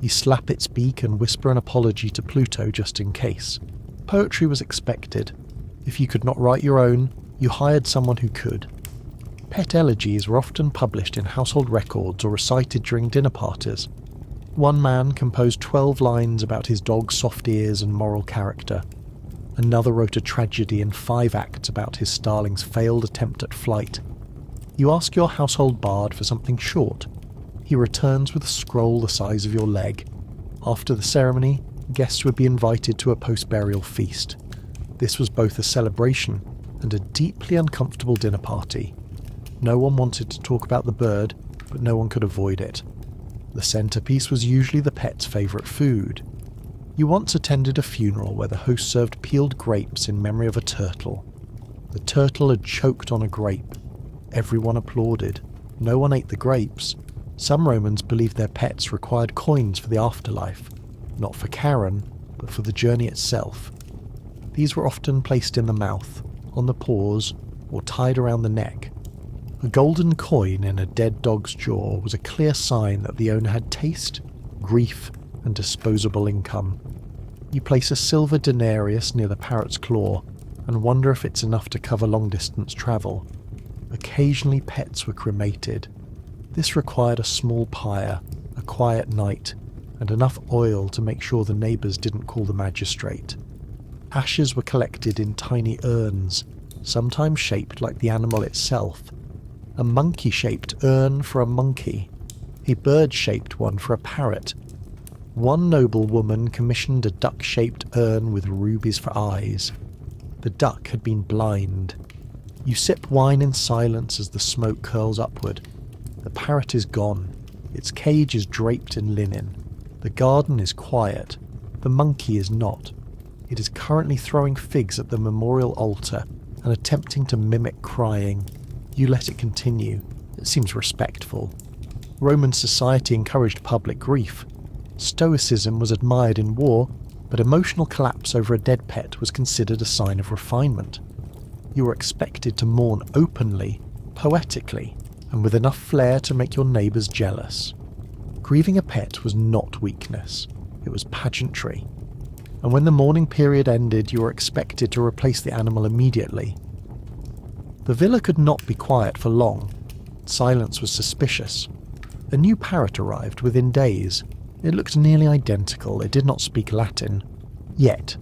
You slap its beak and whisper an apology to Pluto just in case. Poetry was expected. If you could not write your own, you hired someone who could. Pet elegies were often published in household records or recited during dinner parties. One man composed 12 lines about his dog's soft ears and moral character. Another wrote a tragedy in 5 acts about his starling's failed attempt at flight. You ask your household bard for something short. He returns with a scroll the size of your leg. After the ceremony, guests would be invited to a post-burial feast. This was both a celebration and a deeply uncomfortable dinner party. No one wanted to talk about the bird, but no one could avoid it. The centerpiece was usually the pet's favourite food. You once attended a funeral where the host served peeled grapes in memory of a turtle. The turtle had choked on a grape. Everyone applauded. No one ate the grapes. Some Romans believed their pets required coins for the afterlife, not for Karen, but for the journey itself. These were often placed in the mouth, on the paws, or tied around the neck. A golden coin in a dead dog's jaw was a clear sign that the owner had taste, grief, and disposable income. You place a silver denarius near the parrot's claw and wonder if it's enough to cover long-distance travel. Occasionally pets were cremated. This required a small pyre, a quiet night, and enough oil to make sure the neighbours didn't call the magistrate. Ashes were collected in tiny urns, sometimes shaped like the animal itself. A monkey-shaped urn for a monkey, a bird-shaped one for a parrot. One noble woman commissioned a duck-shaped urn with rubies for eyes. The duck had been blind. You sip wine in silence as the smoke curls upward. The parrot is gone. Its cage is draped in linen. The garden is quiet. The monkey is not. It is currently throwing figs at the memorial altar and attempting to mimic crying. You let it continue. It seems respectful. Roman society encouraged public grief. Stoicism was admired in war, but emotional collapse over a dead pet was considered a sign of refinement. You were expected to mourn openly, poetically, and with enough flair to make your neighbours jealous. Grieving a pet was not weakness, it was pageantry. And when the mourning period ended, you were expected to replace the animal immediately. The villa could not be quiet for long. Silence was suspicious. A new parrot arrived within days. It looked nearly identical, it did not speak Latin. Yet,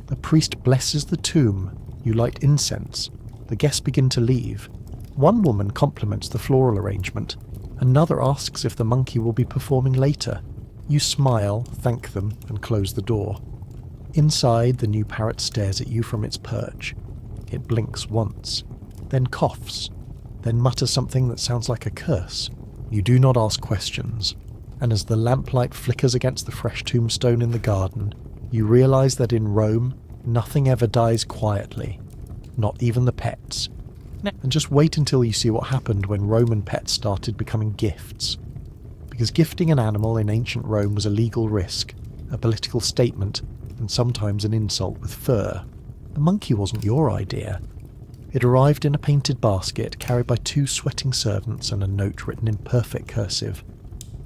the priest blesses the tomb, you light incense, the guests begin to leave. One woman compliments the floral arrangement, another asks if the monkey will be performing later. You smile, thank them, and close the door. Inside, the new parrot stares at you from its perch. It blinks once, then coughs, then mutters something that sounds like a curse. You do not ask questions. And as the lamplight flickers against the fresh tombstone in the garden, you realise that in Rome, nothing ever dies quietly, not even the pets. And just wait until you see what happened when Roman pets started becoming gifts. Because gifting an animal in ancient Rome was a legal risk, a political statement, and sometimes an insult with fur. The monkey wasn't your idea. It arrived in a painted basket carried by 2 sweating servants and a note written in perfect cursive.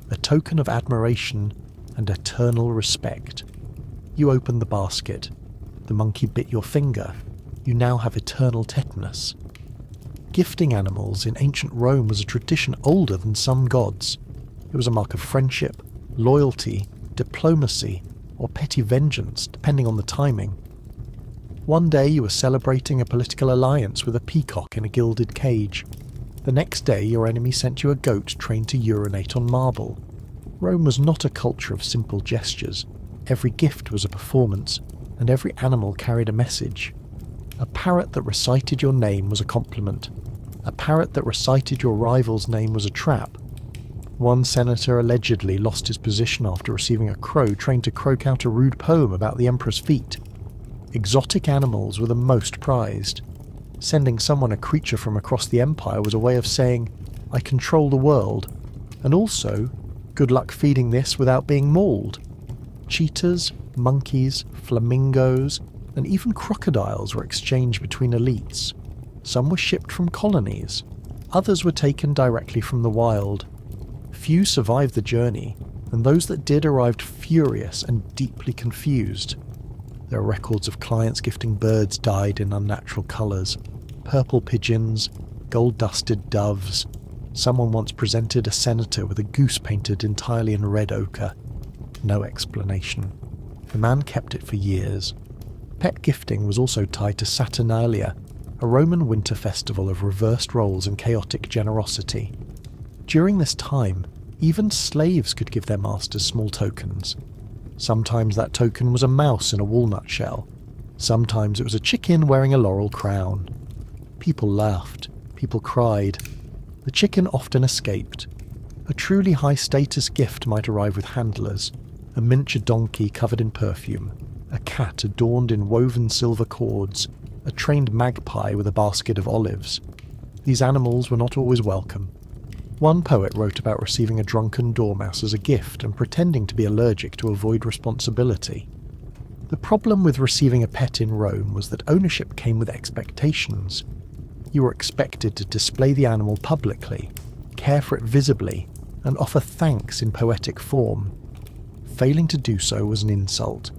A token of admiration and eternal respect. You opened the basket. The monkey bit your finger. You now have eternal tetanus. Gifting animals in ancient Rome was a tradition older than some gods. It was a mark of friendship, loyalty, diplomacy, or petty vengeance, depending on the timing. One day you were celebrating a political alliance with a peacock in a gilded cage. The next day your enemy sent you a goat trained to urinate on marble. Rome was not a culture of simple gestures. Every gift was a performance, and every animal carried a message. A parrot that recited your name was a compliment. A parrot that recited your rival's name was a trap. One senator allegedly lost his position after receiving a crow trained to croak out a rude poem about the emperor's feet. Exotic animals were the most prized. Sending someone a creature from across the empire was a way of saying, I control the world, and also, good luck feeding this without being mauled. Cheetahs, monkeys, flamingos, and even crocodiles were exchanged between elites. Some were shipped from colonies, others were taken directly from the wild. Few survived the journey, and those that did arrived furious and deeply confused. There are records of clients gifting birds dyed in unnatural colours, purple pigeons, gold-dusted doves. Someone once presented a senator with a goose painted entirely in red ochre. No explanation. The man kept it for years. Pet gifting was also tied to Saturnalia, a Roman winter festival of reversed roles and chaotic generosity. During this time, even slaves could give their masters small tokens. Sometimes that token was a mouse in a walnut shell. Sometimes it was a chicken wearing a laurel crown. People laughed. People cried. The chicken often escaped. A truly high-status gift might arrive with handlers. a miniature donkey covered in perfume, a cat adorned in woven silver cords, a trained magpie with a basket of olives. These animals were not always welcome. One poet wrote about receiving a drunken dormouse as a gift and pretending to be allergic to avoid responsibility. The problem with receiving a pet in Rome was that ownership came with expectations. You were expected to display the animal publicly, care for it visibly, and offer thanks in poetic form. Failing to do so was an insult.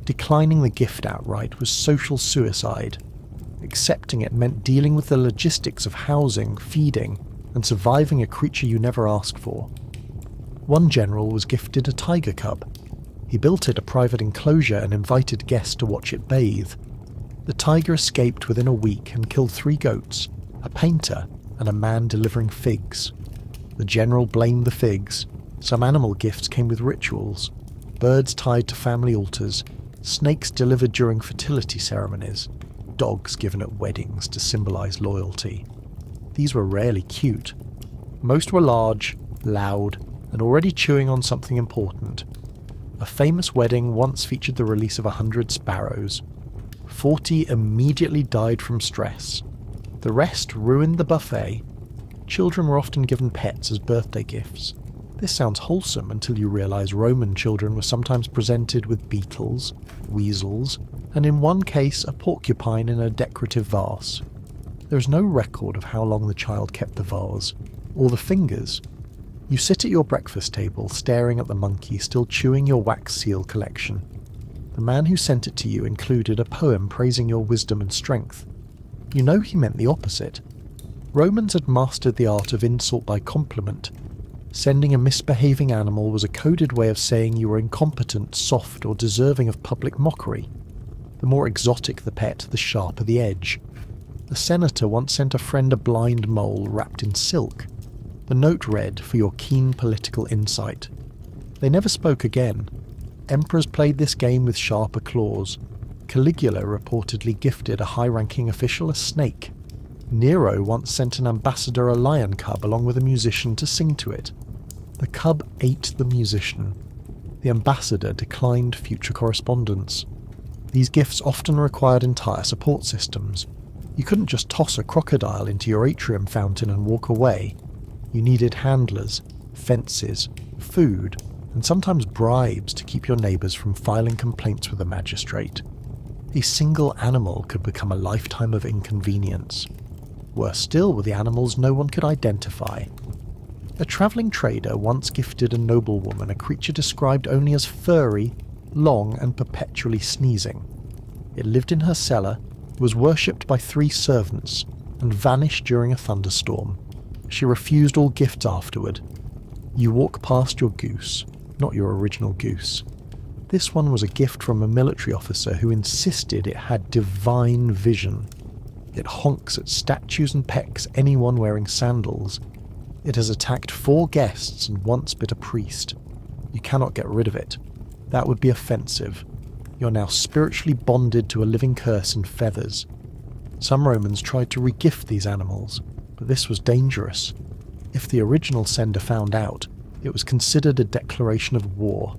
Declining the gift outright was social suicide. Accepting it meant dealing with the logistics of housing, feeding, and surviving a creature you never asked for. One general was gifted a tiger cub. He built it a private enclosure and invited guests to watch it bathe. The tiger escaped within a week and killed 3 goats, a painter, and a man delivering figs. The general blamed the figs. Some animal gifts came with rituals: birds tied to family altars, snakes delivered during fertility ceremonies, dogs given at weddings to symbolize loyalty. These were rarely cute. Most were large, loud, and already chewing on something important. A famous wedding once featured the release of 100 sparrows. 40 immediately died from stress. The rest ruined the buffet. Children were often given pets as birthday gifts. This sounds wholesome until you realize Roman children were sometimes presented with beetles, weasels, and in one case a porcupine in a decorative vase. There is no record of how long the child kept the vase, or the fingers. You sit at your breakfast table staring at the monkey still chewing your wax seal collection. The man who sent it to you included a poem praising your wisdom and strength. You know he meant the opposite. Romans had mastered the art of insult by compliment. Sending a misbehaving animal was a coded way of saying you were incompetent, soft, or deserving of public mockery. The more exotic the pet, the sharper the edge. A senator once sent a friend a blind mole wrapped in silk. The note read, "For your keen political insight." They never spoke again. Emperors played this game with sharper claws. Caligula reportedly gifted a high-ranking official a snake. Nero once sent an ambassador a lion cub along with a musician to sing to it. The cub ate the musician. The ambassador declined future correspondence. These gifts often required entire support systems. You couldn't just toss a crocodile into your atrium fountain and walk away. You needed handlers, fences, food, and sometimes bribes to keep your neighbours from filing complaints with a magistrate. A single animal could become a lifetime of inconvenience. Worse still were the animals no one could identify. A travelling trader once gifted a noblewoman a creature described only as furry, long, and perpetually sneezing. It lived in her cellar, was worshipped by 3 servants, and vanished during a thunderstorm. She refused all gifts afterward. You walk past your goose, not your original goose. This one was a gift from a military officer who insisted it had divine vision. It honks at statues and pecks anyone wearing sandals. It has attacked 4 guests and once bit a priest. You cannot get rid of it. That would be offensive. You're now spiritually bonded to a living curse in feathers. Some Romans tried to regift these animals, but this was dangerous. If the original sender found out, it was considered a declaration of war.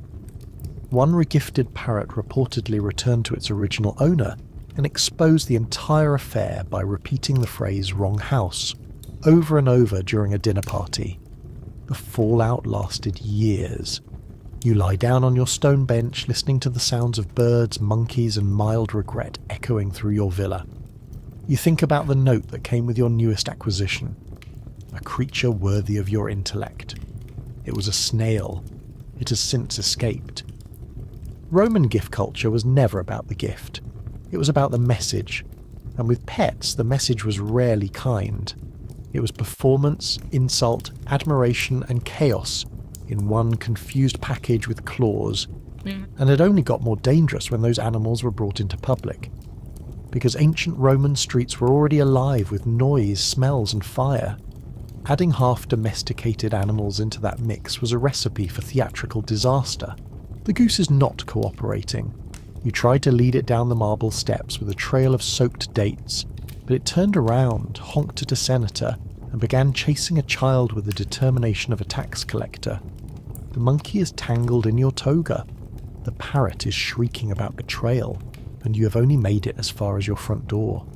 One regifted parrot reportedly returned to its original owner and exposed the entire affair by repeating the phrase "wrong house" over and over during a dinner party. The fallout lasted years. You lie down on your stone bench listening to the sounds of birds, monkeys, and mild regret echoing through your villa. You think about the note that came with your newest acquisition. A creature worthy of your intellect. It was a snail. It has since escaped. Roman gift culture was never about the gift. It was about the message. And with pets, the message was rarely kind. It was performance, insult, admiration, and chaos in one confused package with claws, and it only got more dangerous when those animals were brought into public. Because ancient Roman streets were already alive with noise, smells, and fire. Adding half-domesticated animals into that mix was a recipe for theatrical disaster. The goose is not cooperating. You tried to lead it down the marble steps with a trail of soaked dates, but it turned around, honked at a senator, and began chasing a child with the determination of a tax collector. The monkey is tangled in your toga. The parrot is shrieking about betrayal, and you have only made it as far as your front door.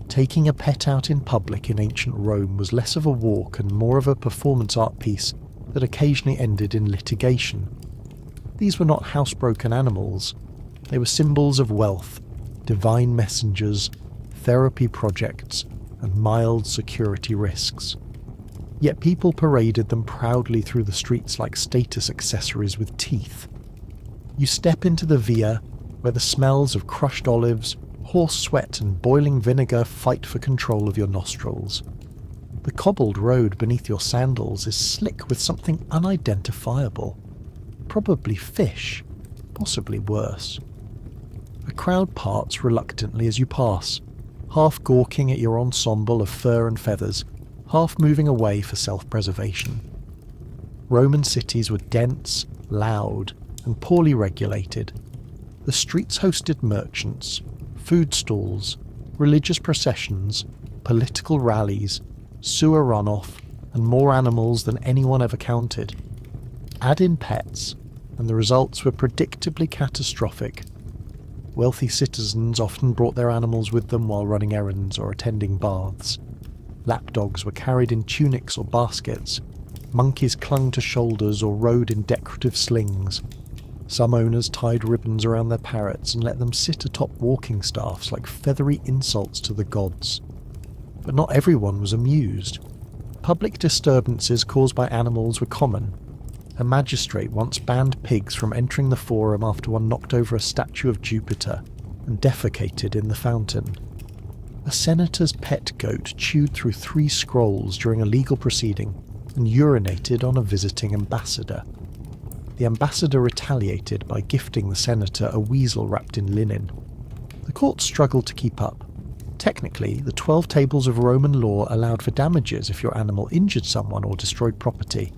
Taking a pet out in public in ancient Rome was less of a walk and more of a performance art piece that occasionally ended in litigation. These were not housebroken animals. They were symbols of wealth, divine messengers, therapy projects, and mild security risks. Yet people paraded them proudly through the streets like status accessories with teeth. You step into the via, where the smells of crushed olives, horse sweat and boiling vinegar fight for control of your nostrils. The cobbled road beneath your sandals is slick with something unidentifiable. Probably fish, possibly worse. A crowd parts reluctantly as you pass, half gawking at your ensemble of fur and feathers, half moving away for self-preservation. Roman cities were dense, loud, and poorly regulated. The streets hosted merchants, food stalls, religious processions, political rallies, sewer runoff, and more animals than anyone ever counted. Add in pets, and the results were predictably catastrophic. Wealthy citizens often brought their animals with them while running errands or attending baths. Lapdogs were carried in tunics or baskets. Monkeys clung to shoulders or rode in decorative slings. Some owners tied ribbons around their parrots and let them sit atop walking staffs like feathery insults to the gods. But not everyone was amused. Public disturbances caused by animals were common. A magistrate once banned pigs from entering the forum after one knocked over a statue of Jupiter and defecated in the fountain. A senator's pet goat chewed through 3 scrolls during a legal proceeding and urinated on a visiting ambassador. The ambassador retaliated by gifting the senator a weasel wrapped in linen. The court struggled to keep up. Technically, the 12 tables of Roman law allowed for damages if your animal injured someone or destroyed property.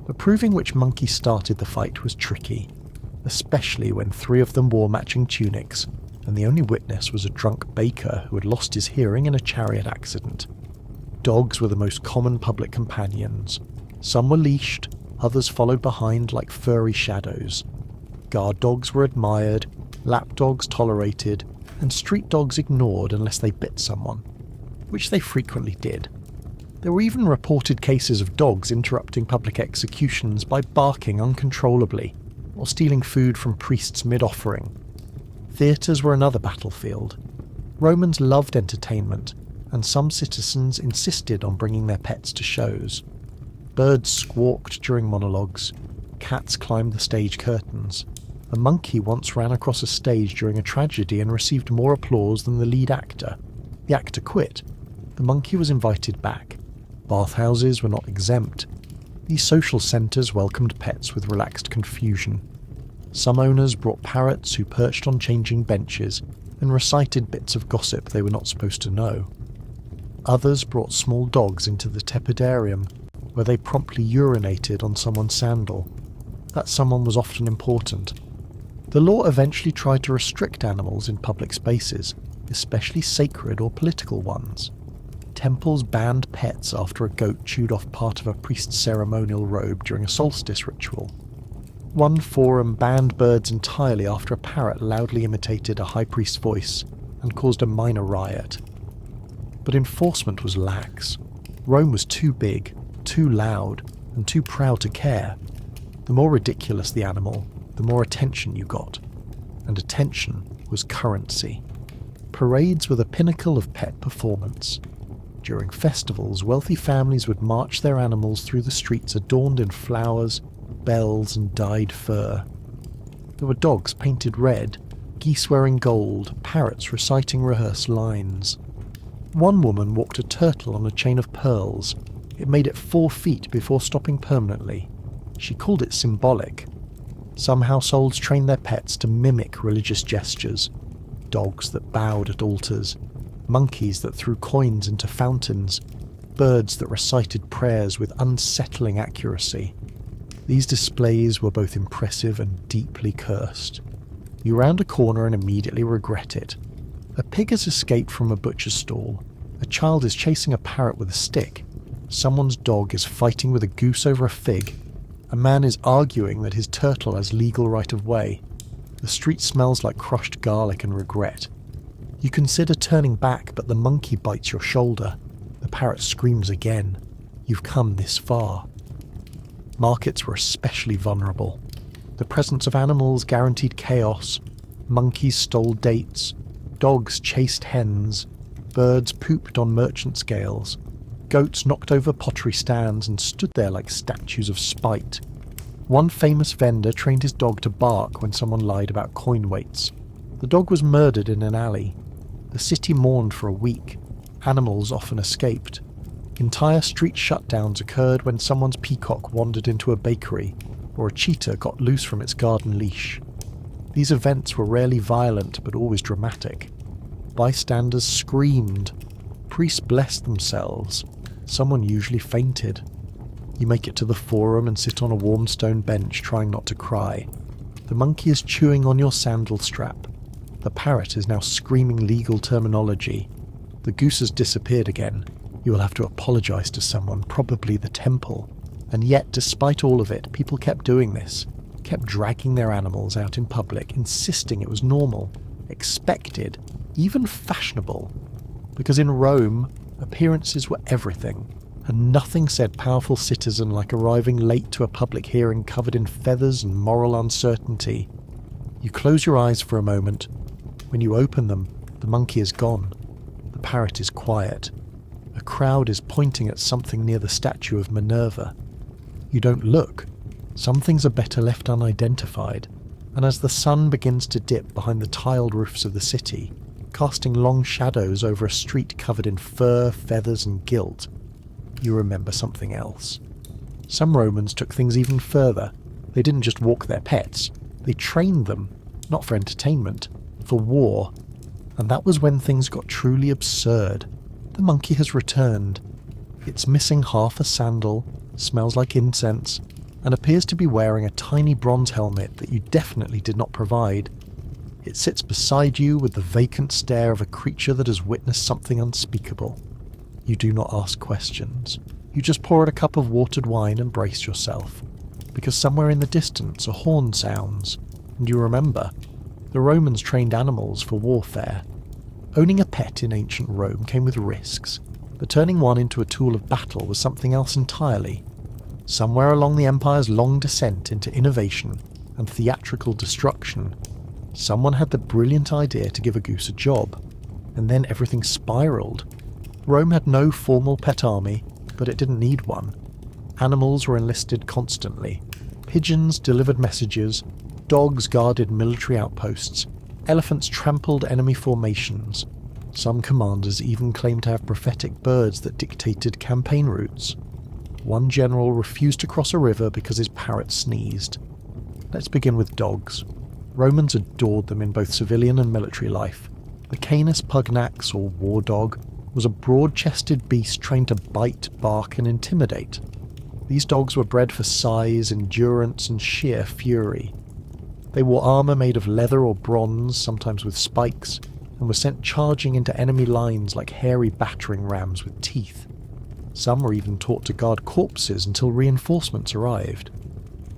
But proving which monkey started the fight was tricky, especially when 3 of them wore matching tunics, and the only witness was a drunk baker who had lost his hearing in a chariot accident. Dogs were the most common public companions. Some were leashed, others followed behind like furry shadows. Guard dogs were admired, lapdogs tolerated, and street dogs ignored unless they bit someone, which they frequently did. There were even reported cases of dogs interrupting public executions by barking uncontrollably or stealing food from priests mid-offering. Theatres were another battlefield. Romans loved entertainment, and some citizens insisted on bringing their pets to shows. Birds squawked during monologues, cats climbed the stage curtains. A monkey once ran across a stage during a tragedy and received more applause than the lead actor. The actor quit. The monkey was invited back. Bathhouses were not exempt. These social centres welcomed pets with relaxed confusion. Some owners brought parrots who perched on changing benches and recited bits of gossip they were not supposed to know. Others brought small dogs into the tepidarium, where they promptly urinated on someone's sandal. That someone was often important. The law eventually tried to restrict animals in public spaces, especially sacred or political ones. Temples banned pets after a goat chewed off part of a priest's ceremonial robe during a solstice ritual. One forum banned birds entirely after a parrot loudly imitated a high priest's voice and caused a minor riot. But enforcement was lax. Rome was too big, too loud, and too proud to care. The more ridiculous the animal, the more attention you got. And attention was currency. Parades were the pinnacle of pet performance. During festivals, wealthy families would march their animals through the streets adorned in flowers, bells, and dyed fur. There were dogs painted red, geese wearing gold, parrots reciting rehearsed lines. One woman walked a turtle on a chain of pearls. It made it 4 feet before stopping permanently. She called it symbolic. Some households trained their pets to mimic religious gestures. Dogs that bowed at altars, monkeys that threw coins into fountains, birds that recited prayers with unsettling accuracy. These displays were both impressive and deeply cursed. You round a corner and immediately regret it. A pig has escaped from a butcher's stall. A child is chasing a parrot with a stick. Someone's dog is fighting with a goose over a fig. A man is arguing that his turtle has legal right of way. The street smells like crushed garlic and regret. You consider turning back, but the monkey bites your shoulder. The parrot screams again. You've come this far. Markets were especially vulnerable. The presence of animals guaranteed chaos. Monkeys stole dates. Dogs chased hens. Birds pooped on merchant scales. Goats knocked over pottery stands and stood there like statues of spite. One famous vendor trained his dog to bark when someone lied about coin weights. The dog was murdered in an alley. The city mourned for a week. Animals often escaped. Entire street shutdowns occurred when someone's peacock wandered into a bakery, or a cheetah got loose from its garden leash. These events were rarely violent but always dramatic. Bystanders screamed. Priests blessed themselves. Someone usually fainted. You make it to the forum and sit on a warm stone bench trying not to cry. The monkey is chewing on your sandal strap. The parrot is now screaming legal terminology. The goose has disappeared again. You will have to apologize to someone, probably the temple. And yet, despite all of it, people kept doing this. Kept dragging their animals out in public, insisting it was normal, expected, even fashionable. Because in Rome, appearances were everything. And nothing said powerful citizen like arriving late to a public hearing covered in feathers and moral uncertainty. You close your eyes for a moment. When you open them, the monkey is gone. The parrot is quiet. A crowd is pointing at something near the statue of Minerva. You don't look. Some things are better left unidentified. And as the sun begins to dip behind the tiled roofs of the city, casting long shadows over a street covered in fur, feathers and gilt, you remember something else. Some Romans took things even further. They didn't just walk their pets. They trained them, not for entertainment, for war. And that was when things got truly absurd. The monkey has returned. It's missing half a sandal, smells like incense, and appears to be wearing a tiny bronze helmet that you definitely did not provide. It sits beside you with the vacant stare of a creature that has witnessed something unspeakable. You do not ask questions. You just pour out a cup of watered wine and brace yourself. Because somewhere in the distance a horn sounds, and you remember. The Romans trained animals for warfare. Owning a pet in ancient Rome came with risks, but turning one into a tool of battle was something else entirely. Somewhere along the empire's long descent into innovation and theatrical destruction, someone had the brilliant idea to give a goose a job, and then everything spiraled. Rome had no formal pet army, but it didn't need one. Animals were enlisted constantly. Pigeons delivered messages, dogs guarded military outposts, elephants trampled enemy formations. Some commanders even claimed to have prophetic birds that dictated campaign routes. One general refused to cross a river because his parrot sneezed. Let's begin with dogs. Romans adored them in both civilian and military life. The Canis pugnax, or war dog, was a broad-chested beast trained to bite, bark and intimidate. These dogs were bred for size, endurance and sheer fury. They wore armour made of leather or bronze, sometimes with spikes, and were sent charging into enemy lines like hairy battering rams with teeth. Some were even taught to guard corpses until reinforcements arrived.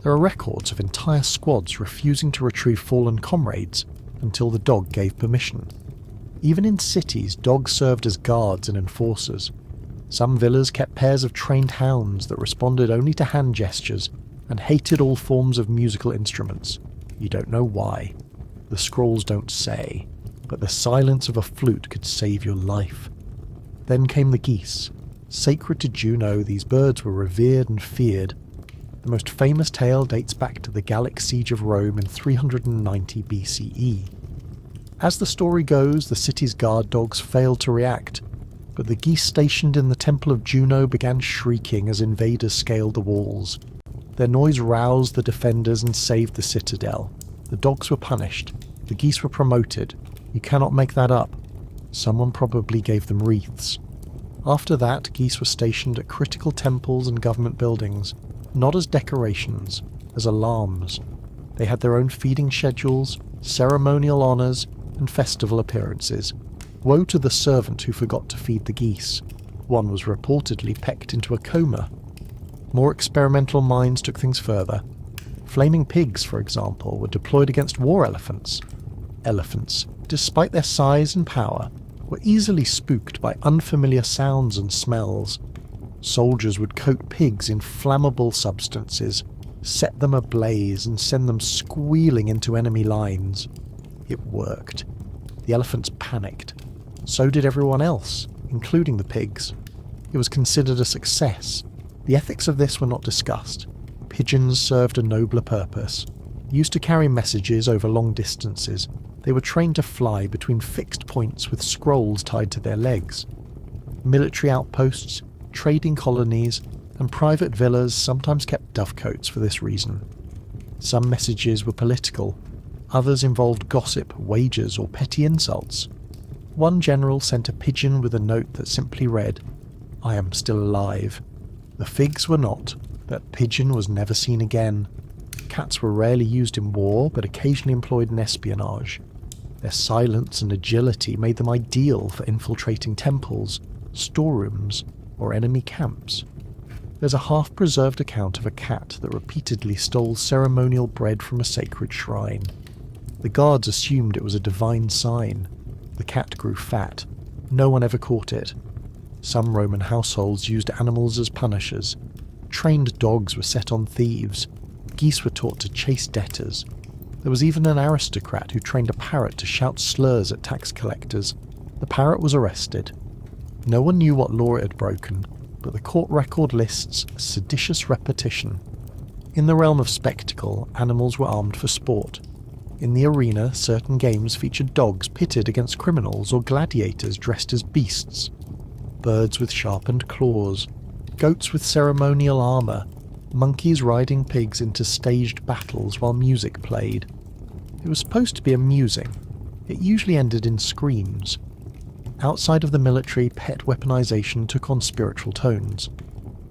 There are records of entire squads refusing to retrieve fallen comrades until the dog gave permission. Even in cities, dogs served as guards and enforcers. Some villas kept pairs of trained hounds that responded only to hand gestures and hated all forms of musical instruments. You don't know why. The scrolls don't say, but the silence of a flute could save your life. Then came the geese. Sacred to Juno, these birds were revered and feared. The most famous tale dates back to the Gallic siege of Rome in 390 BCE. As the story goes, the city's guard dogs failed to react, but the geese stationed in the temple of Juno began shrieking as invaders scaled the walls. Their noise roused the defenders and saved the citadel. The dogs were punished. The geese were promoted. You cannot make that up. Someone probably gave them wreaths. After that, geese were stationed at critical temples and government buildings, not as decorations, as alarms. They had their own feeding schedules, ceremonial honours, and festival appearances. Woe to the servant who forgot to feed the geese. One was reportedly pecked into a coma. More experimental minds took things further. Flaming pigs, for example, were deployed against war elephants. Elephants, despite their size and power, were easily spooked by unfamiliar sounds and smells. Soldiers would coat pigs in flammable substances, set them ablaze and send them squealing into enemy lines. It worked. The elephants panicked. So did everyone else, including the pigs. It was considered a success. The ethics of this were not discussed. Pigeons served a nobler purpose. Used to carry messages over long distances, they were trained to fly between fixed points with scrolls tied to their legs. Military outposts, trading colonies, and private villas sometimes kept dovecotes for this reason. Some messages were political, others involved gossip, wagers, or petty insults. One general sent a pigeon with a note that simply read, "I am still alive." The figs were not. That pigeon was never seen again. Cats were rarely used in war, but occasionally employed in espionage. Their silence and agility made them ideal for infiltrating temples, storerooms, or enemy camps. There's a half-preserved account of a cat that repeatedly stole ceremonial bread from a sacred shrine. The guards assumed it was a divine sign. The cat grew fat. No one ever caught it. Some Roman households used animals as punishers. Trained dogs were set on thieves. Geese were taught to chase debtors. There was even an aristocrat who trained a parrot to shout slurs at tax collectors. The parrot was arrested. No one knew what law it had broken, but the court record lists a seditious repetition. In the realm of spectacle, animals were armed for sport. In the arena, certain games featured dogs pitted against criminals or gladiators dressed as beasts. Birds with sharpened claws, goats with ceremonial armour, monkeys riding pigs into staged battles while music played. It was supposed to be amusing. It usually ended in screams. Outside of the military, pet weaponization took on spiritual tones.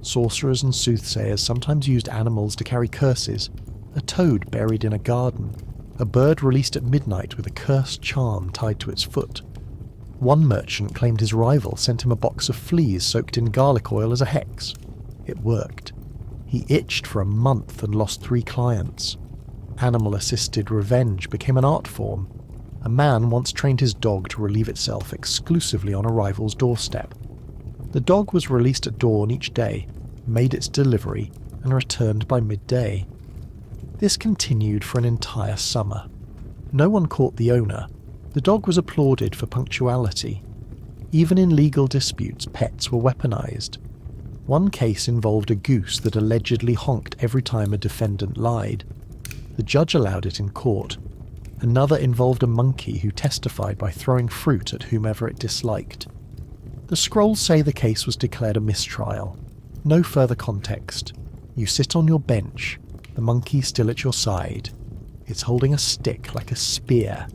Sorcerers and soothsayers sometimes used animals to carry curses. A toad buried in a garden. A bird released at midnight with a cursed charm tied to its foot. One merchant claimed his rival sent him a box of fleas soaked in garlic oil as a hex. It worked. He itched for a month and lost 3 clients. Animal-assisted revenge became an art form. A man once trained his dog to relieve itself exclusively on a rival's doorstep. The dog was released at dawn each day, made its delivery, and returned by midday. This continued for an entire summer. No one caught the owner. The dog was applauded for punctuality. Even in legal disputes, pets were weaponized. One case involved a goose that allegedly honked every time a defendant lied. The judge allowed it in court. Another involved a monkey who testified by throwing fruit at whomever it disliked. The scrolls say the case was declared a mistrial. No further context. You sit on your bench, the monkey still at your side. It's holding a stick like a spear.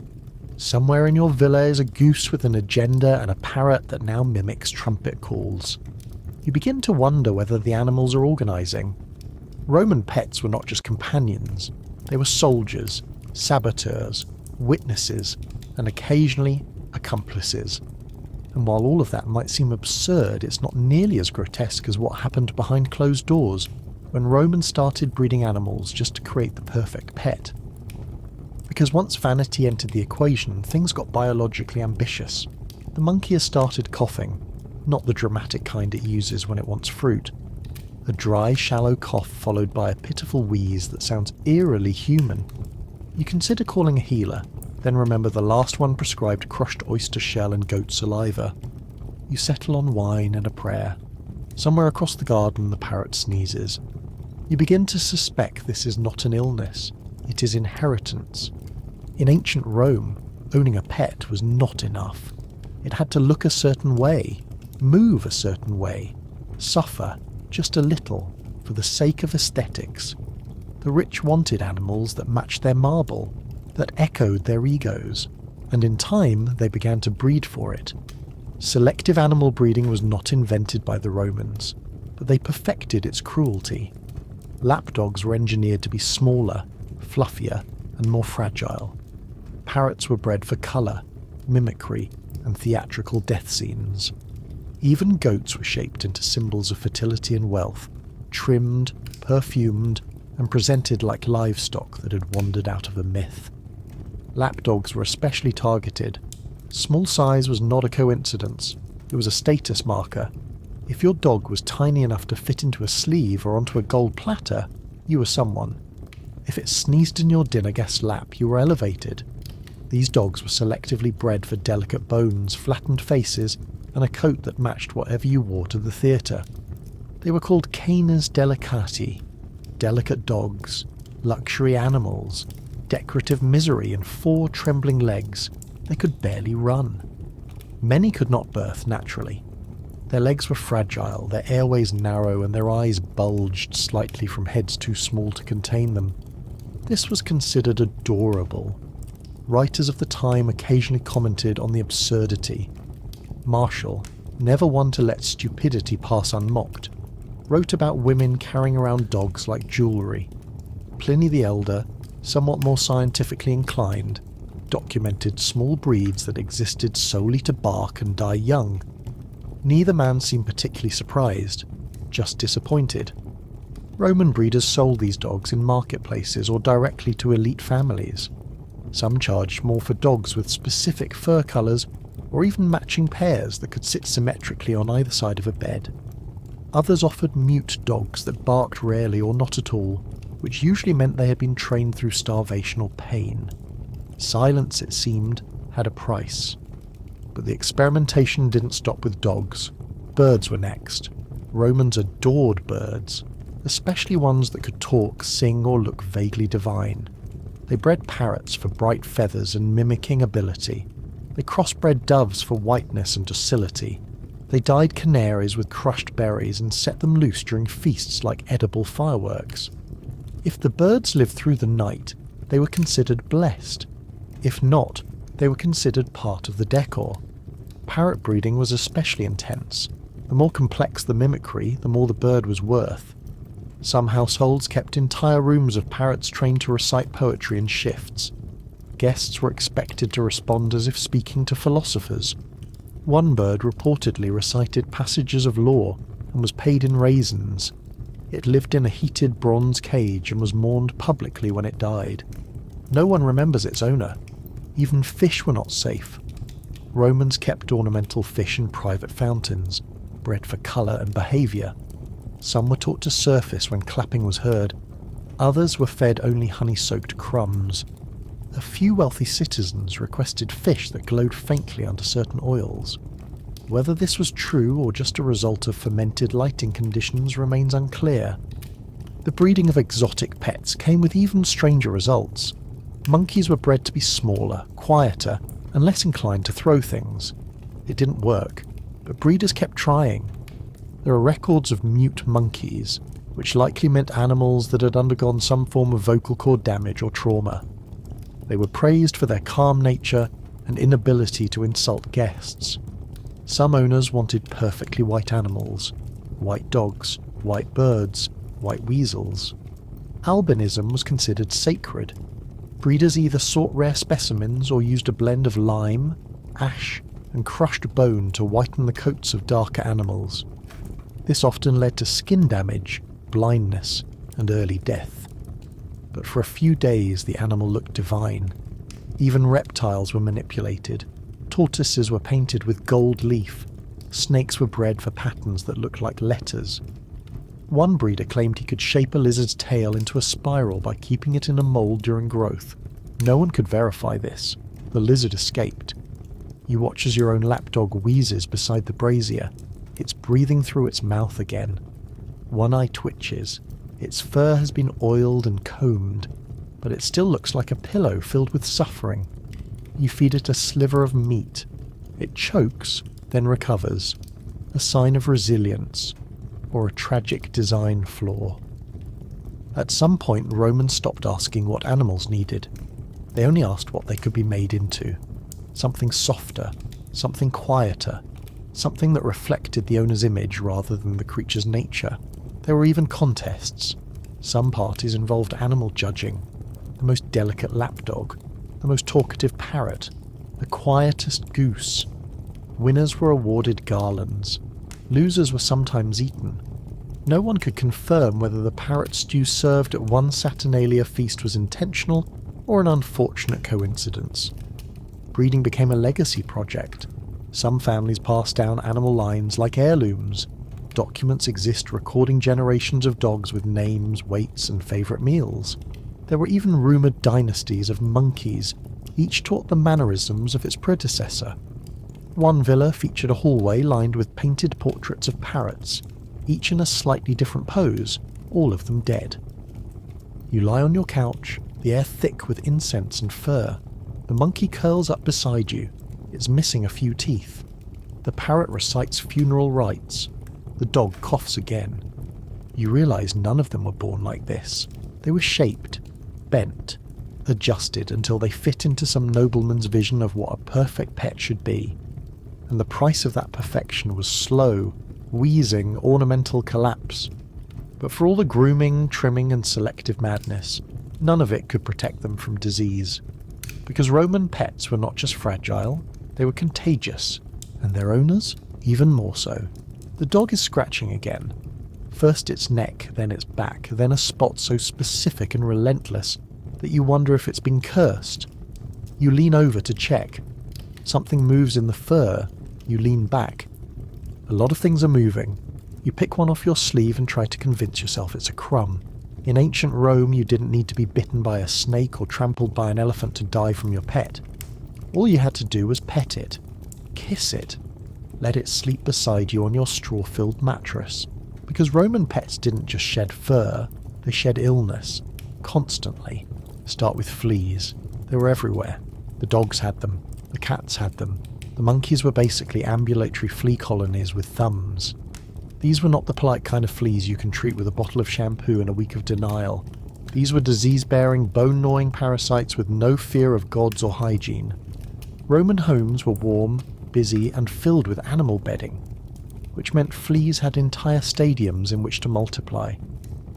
Somewhere in your villa is a goose with an agenda and a parrot that now mimics trumpet calls. You begin to wonder whether the animals are organising. Roman pets were not just companions. They were soldiers, saboteurs, witnesses, and occasionally accomplices. And while all of that might seem absurd, it's not nearly as grotesque as what happened behind closed doors when Romans started breeding animals just to create the perfect pet. Because once vanity entered the equation, things got biologically ambitious. The monkey has started coughing, not the dramatic kind it uses when it wants fruit. A dry, shallow cough followed by a pitiful wheeze that sounds eerily human. You consider calling a healer, then remember the last one prescribed crushed oyster shell and goat saliva. You settle on wine and a prayer. Somewhere across the garden the parrot sneezes. You begin to suspect this is not an illness, it is inheritance. In ancient Rome, owning a pet was not enough. It had to look a certain way, move a certain way, suffer just a little for the sake of aesthetics. The rich wanted animals that matched their marble, that echoed their egos, and in time they began to breed for it. Selective animal breeding was not invented by the Romans, but they perfected its cruelty. Lapdogs were engineered to be smaller, fluffier, and more fragile. Parrots were bred for colour, mimicry, and theatrical death scenes. Even goats were shaped into symbols of fertility and wealth, trimmed, perfumed, and presented like livestock that had wandered out of a myth. Lapdogs were especially targeted. Small size was not a coincidence, it was a status marker. If your dog was tiny enough to fit into a sleeve or onto a gold platter, you were someone. If it sneezed in your dinner guest's lap, you were elevated. These dogs were selectively bred for delicate bones, flattened faces, and a coat that matched whatever you wore to the theatre. They were called canis delicati, delicate dogs, luxury animals, decorative misery, and 4 trembling legs. They could barely run. Many could not birth naturally. Their legs were fragile, their airways narrow, and their eyes bulged slightly from heads too small to contain them. This was considered adorable. Writers of the time occasionally commented on the absurdity. Marshall, never one to let stupidity pass unmocked, wrote about women carrying around dogs like jewellery. Pliny the Elder, somewhat more scientifically inclined, documented small breeds that existed solely to bark and die young. Neither man seemed particularly surprised, just disappointed. Roman breeders sold these dogs in marketplaces or directly to elite families. Some charged more for dogs with specific fur colours or even matching pairs that could sit symmetrically on either side of a bed. Others offered mute dogs that barked rarely or not at all, which usually meant they had been trained through starvation or pain. Silence, it seemed, had a price. But the experimentation didn't stop with dogs. Birds were next. Romans adored birds, especially ones that could talk, sing, or look vaguely divine. They bred parrots for bright feathers and mimicking ability. They crossbred doves for whiteness and docility. They dyed canaries with crushed berries and set them loose during feasts like edible fireworks. If the birds lived through the night, they were considered blessed. If not, they were considered part of the decor. Parrot breeding was especially intense. The more complex the mimicry, the more the bird was worth. Some households kept entire rooms of parrots trained to recite poetry in shifts. Guests were expected to respond as if speaking to philosophers. One bird reportedly recited passages of law and was paid in raisins. It lived in a heated bronze cage and was mourned publicly when it died. No one remembers its owner. Even fish were not safe. Romans kept ornamental fish in private fountains, bred for colour and behaviour. Some were taught to surface when clapping was heard. Others were fed only honey-soaked crumbs. A few wealthy citizens requested fish that glowed faintly under certain oils. Whether this was true or just a result of fermented lighting conditions remains unclear. The breeding of exotic pets came with even stranger results. Monkeys were bred to be smaller, quieter, and less inclined to throw things. It didn't work, but breeders kept trying. There are records of mute monkeys, which likely meant animals that had undergone some form of vocal cord damage or trauma. They were praised for their calm nature and inability to insult guests. Some owners wanted perfectly white animals, white dogs, white birds, white weasels. Albinism was considered sacred. Breeders either sought rare specimens or used a blend of lime, ash, and crushed bone to whiten the coats of darker animals. This often led to skin damage, blindness, and early death. But for a few days the animal looked divine. Even reptiles were manipulated. Tortoises were painted with gold leaf. Snakes were bred for patterns that looked like letters. One breeder claimed he could shape a lizard's tail into a spiral by keeping it in a mould during growth. No one could verify this. The lizard escaped. You watch as your own lapdog wheezes beside the brazier. It's breathing through its mouth again. One eye twitches. Its fur has been oiled and combed, but it still looks like a pillow filled with suffering. You feed it a sliver of meat. It chokes, then recovers. A sign of resilience, or a tragic design flaw. At some point, Romans stopped asking what animals needed. They only asked what they could be made into. Something softer, something quieter, something that reflected the owner's image rather than the creature's nature. There were even contests. Some parties involved animal judging. The most delicate lapdog, the most talkative parrot, the quietest goose. Winners were awarded garlands. Losers were sometimes eaten. No one could confirm whether the parrot stew served at one Saturnalia feast was intentional or an unfortunate coincidence. Breeding became a legacy project. Some families passed down animal lines like heirlooms. Documents exist recording generations of dogs with names, weights, and favourite meals. There were even rumoured dynasties of monkeys, each taught the mannerisms of its predecessor. One villa featured a hallway lined with painted portraits of parrots, each in a slightly different pose, all of them dead. You lie on your couch, the air thick with incense and fur. The monkey curls up beside you. It's missing a few teeth. The parrot recites funeral rites. The dog coughs again. You realise none of them were born like this. They were shaped, bent, adjusted until they fit into some nobleman's vision of what a perfect pet should be. And the price of that perfection was slow, wheezing, ornamental collapse. But for all the grooming, trimming and selective madness, none of it could protect them from disease. Because Roman pets were not just fragile, they were contagious, and their owners even more so. The dog is scratching again. First its neck, then its back, then a spot so specific and relentless that you wonder if it's been cursed. You lean over to check. Something moves in the fur. You lean back. A lot of things are moving. You pick one off your sleeve and try to convince yourself it's a crumb. In ancient Rome, you didn't need to be bitten by a snake or trampled by an elephant to die from your pet. All you had to do was pet it, kiss it, let it sleep beside you on your straw-filled mattress. Because Roman pets didn't just shed fur, they shed illness, constantly. Start with fleas. They were everywhere. The dogs had them, the cats had them. The monkeys were basically ambulatory flea colonies with thumbs. These were not the polite kind of fleas you can treat with a bottle of shampoo and a week of denial. These were disease-bearing, bone-gnawing parasites with no fear of gods or hygiene. Roman homes were warm, busy, and filled with animal bedding, which meant fleas had entire stadiums in which to multiply.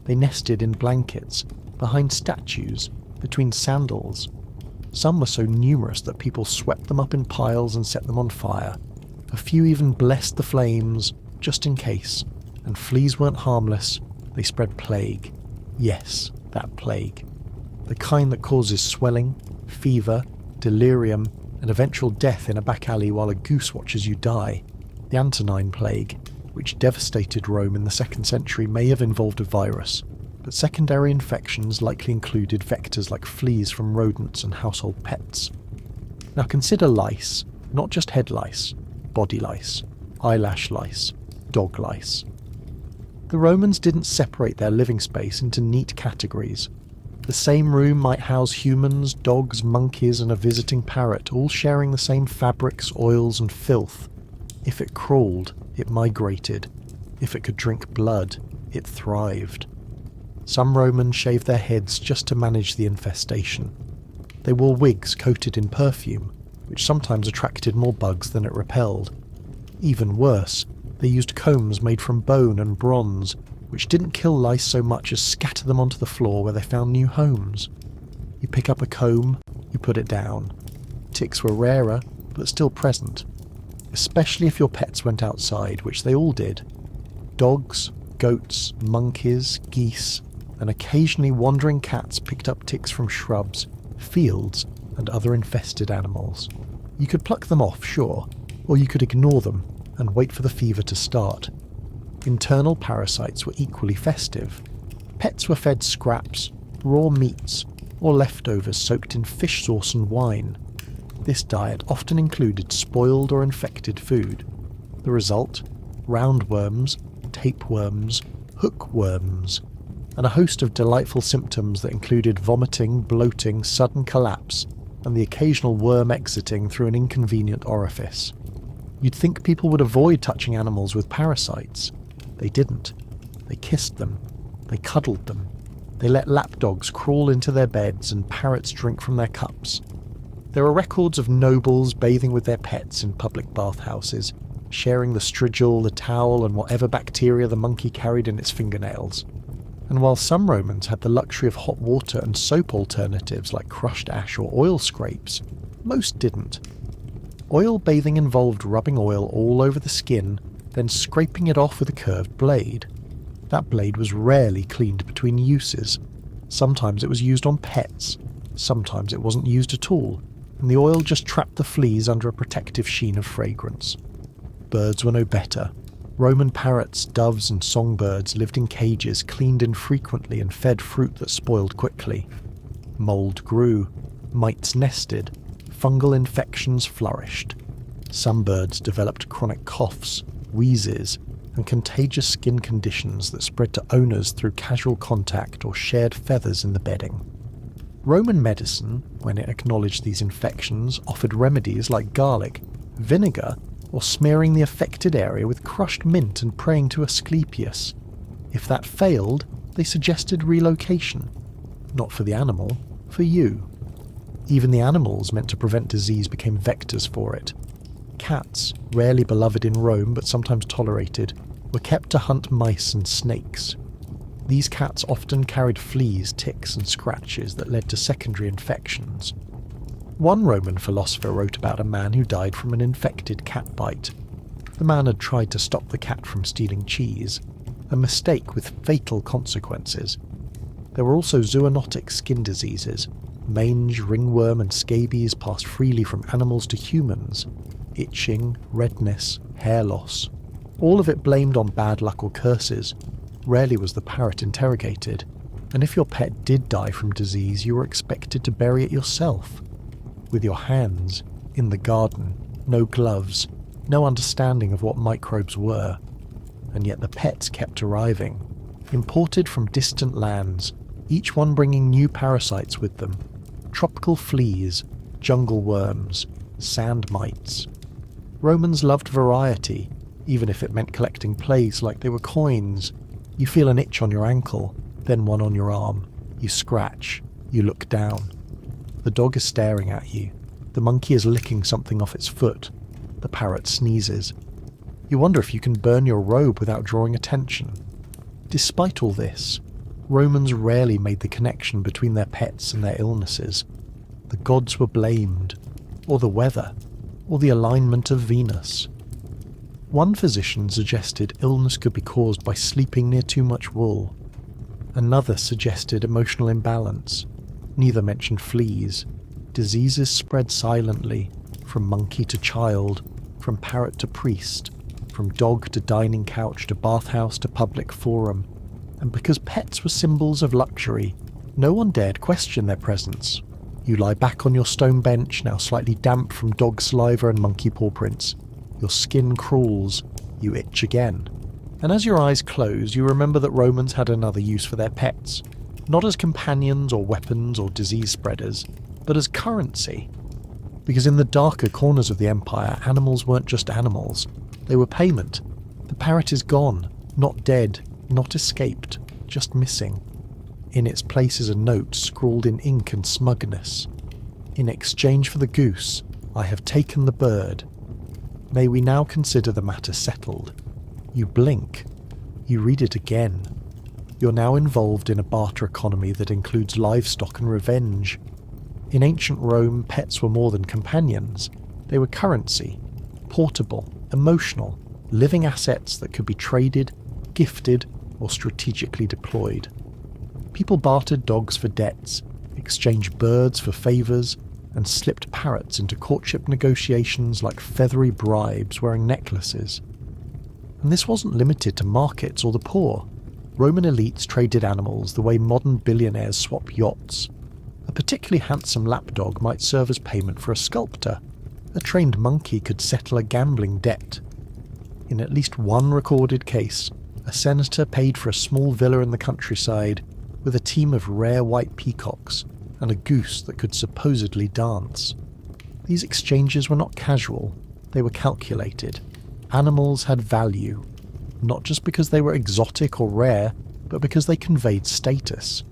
They nested in blankets, behind statues, between sandals. Some were so numerous that people swept them up in piles and set them on fire. A few even blessed the flames, just in case. And fleas weren't harmless, they spread plague. Yes, that plague. The kind that causes swelling, fever, delirium, and eventual death in a back alley while a goose watches you die. The Antonine Plague, which devastated Rome in the 2nd century, may have involved a virus, but secondary infections likely included vectors like fleas from rodents and household pets. Now consider lice, not just head lice, body lice, eyelash lice, dog lice. The Romans didn't separate their living space into neat categories. The same room might house humans, dogs, monkeys, and a visiting parrot, all sharing the same fabrics, oils, and filth. If it crawled, it migrated. If it could drink blood, it thrived. Some Romans shaved their heads just to manage the infestation. They wore wigs coated in perfume, which sometimes attracted more bugs than it repelled. Even worse, they used combs made from bone and bronze, which didn't kill lice so much as scatter them onto the floor where they found new homes. You pick up a comb, you put it down. Ticks were rarer, but still present, especially if your pets went outside, which they all did. Dogs, goats, monkeys, geese, and occasionally wandering cats picked up ticks from shrubs, fields, and other infested animals. You could pluck them off, sure, or you could ignore them and wait for the fever to start. Internal parasites were equally festive. Pets were fed scraps, raw meats, or leftovers soaked in fish sauce and wine. This diet often included spoiled or infected food. The result? Roundworms, tapeworms, hookworms, and a host of delightful symptoms that included vomiting, bloating, sudden collapse, and the occasional worm exiting through an inconvenient orifice. You'd think people would avoid touching animals with parasites. They didn't. They kissed them. They cuddled them. They let lapdogs crawl into their beds and parrots drink from their cups. There are records of nobles bathing with their pets in public bathhouses, sharing the strigil, the towel, and whatever bacteria the monkey carried in its fingernails. And while some Romans had the luxury of hot water and soap alternatives like crushed ash or oil scrapes, most didn't. Oil bathing involved rubbing oil all over the skin, then scraping it off with a curved blade. That blade was rarely cleaned between uses. Sometimes it was used on pets, sometimes it wasn't used at all, and the oil just trapped the fleas under a protective sheen of fragrance. Birds were no better. Roman parrots, doves and songbirds lived in cages cleaned infrequently and fed fruit that spoiled quickly. Mold grew, mites nested, fungal infections flourished. Some birds developed chronic coughs, wheezes, and contagious skin conditions that spread to owners through casual contact or shared feathers in the bedding. Roman medicine, when it acknowledged these infections, offered remedies like garlic, vinegar, or smearing the affected area with crushed mint and praying to Asclepius. If that failed, they suggested relocation. Not for the animal, for you. Even the animals meant to prevent disease became vectors for it. Cats, rarely beloved in Rome but sometimes tolerated, were kept to hunt mice and snakes. These cats often carried fleas, ticks and scratches that led to secondary infections. One Roman philosopher wrote about a man who died from an infected cat bite. The man had tried to stop the cat from stealing cheese, a mistake with fatal consequences. There were also zoonotic skin diseases. Mange, ringworm and scabies passed freely from animals to humans. Itching, redness, hair loss. All of it blamed on bad luck or curses. Rarely was the parrot interrogated, and if your pet did die from disease, you were expected to bury it yourself. With your hands, in the garden, no gloves, no understanding of what microbes were. And yet the pets kept arriving, imported from distant lands, each one bringing new parasites with them. Tropical fleas, jungle worms, sand mites. Romans loved variety, even if it meant collecting plagues like they were coins. You feel an itch on your ankle, then one on your arm. You scratch, you look down. The dog is staring at you. The monkey is licking something off its foot. The parrot sneezes. You wonder if you can burn your robe without drawing attention. Despite all this, Romans rarely made the connection between their pets and their illnesses. The gods were blamed, or the weather, or the alignment of Venus. One physician suggested illness could be caused by sleeping near too much wool. Another suggested emotional imbalance. Neither mentioned fleas. Diseases spread silently, from monkey to child, from parrot to priest, from dog to dining couch to bathhouse to public forum. And because pets were symbols of luxury, no one dared question their presence. You lie back on your stone bench, now slightly damp from dog saliva and monkey paw prints. Your skin crawls, you itch again. And as your eyes close, you remember that Romans had another use for their pets. Not as companions or weapons or disease spreaders, but as currency. Because in the darker corners of the empire, animals weren't just animals. They were payment. The parrot is gone, not dead, not escaped, just missing. In its place is a note scrawled in ink and smugness. In exchange for the goose, I have taken the bird. May we now consider the matter settled. You blink. You read it again. You're now involved in a barter economy that includes livestock and revenge. In ancient Rome, pets were more than companions. They were currency, portable, emotional, living assets that could be traded, gifted, or strategically deployed. People bartered dogs for debts, exchanged birds for favours, and slipped parrots into courtship negotiations like feathery bribes wearing necklaces. And this wasn't limited to markets or the poor. Roman elites traded animals the way modern billionaires swap yachts. A particularly handsome lapdog might serve as payment for a sculptor. A trained monkey could settle a gambling debt. In at least one recorded case, a senator paid for a small villa in the countryside with a team of rare white peacocks and a goose that could supposedly dance. These exchanges were not casual, they were calculated. Animals had value, not just because they were exotic or rare, but because they conveyed status.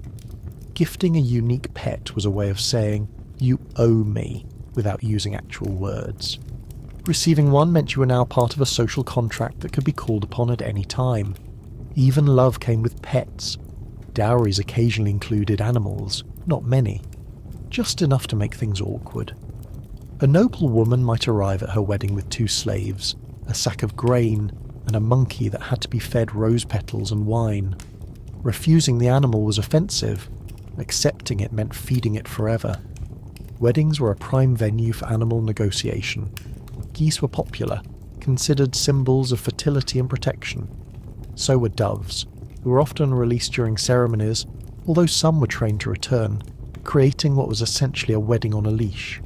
Gifting a unique pet was a way of saying, "You owe me," without using actual words. Receiving one meant you were now part of a social contract that could be called upon at any time. Even love came with pets. Dowries occasionally included animals, not many, just enough to make things awkward. A noble woman might arrive at her wedding with 2 slaves, a sack of grain, and a monkey that had to be fed rose petals and wine. Refusing the animal was offensive. Accepting it meant feeding it forever. Weddings were a prime venue for animal negotiation. Geese were popular, considered symbols of fertility and protection. So were doves, who were often released during ceremonies, although some were trained to return, creating what was essentially a wedding on a leash.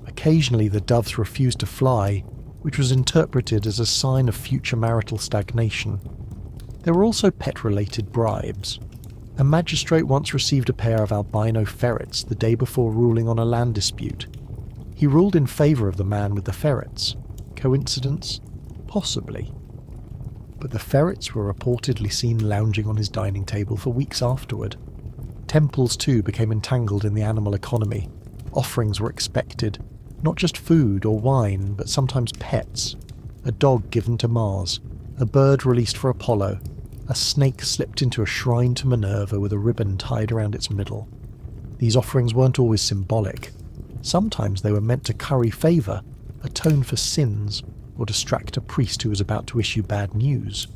Occasionally the doves refused to fly, which was interpreted as a sign of future marital stagnation. There were also pet-related bribes. A magistrate once received a pair of albino ferrets the day before ruling on a land dispute. He ruled in favour of the man with the ferrets. Coincidence? Possibly. But the ferrets were reportedly seen lounging on his dining table for weeks afterward. Temples too became entangled in the animal economy. Offerings were expected, not just food or wine, but sometimes pets. A dog given to Mars, a bird released for Apollo, a snake slipped into a shrine to Minerva with a ribbon tied around its middle. These offerings weren't always symbolic. Sometimes they were meant to curry favour, atone for sins, or distract a priest who was about to issue bad news.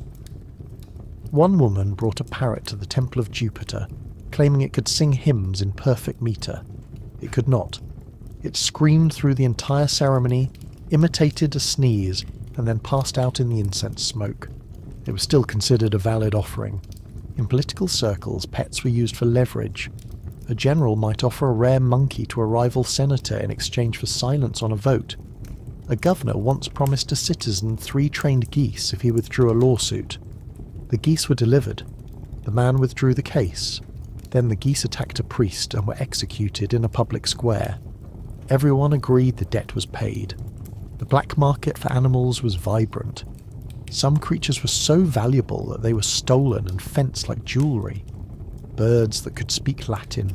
One woman brought a parrot to the Temple of Jupiter, claiming it could sing hymns in perfect meter. It could not. It screamed through the entire ceremony, imitated a sneeze, and then passed out in the incense smoke. It was still considered a valid offering. In political circles, pets were used for leverage. A general might offer a rare monkey to a rival senator in exchange for silence on a vote. A governor once promised a citizen 3 trained geese if he withdrew a lawsuit. The geese were delivered. The man withdrew the case. Then the geese attacked a priest and were executed in a public square. Everyone agreed the debt was paid. The black market for animals was vibrant. Some creatures were so valuable that they were stolen and fenced like jewellery. Birds that could speak Latin.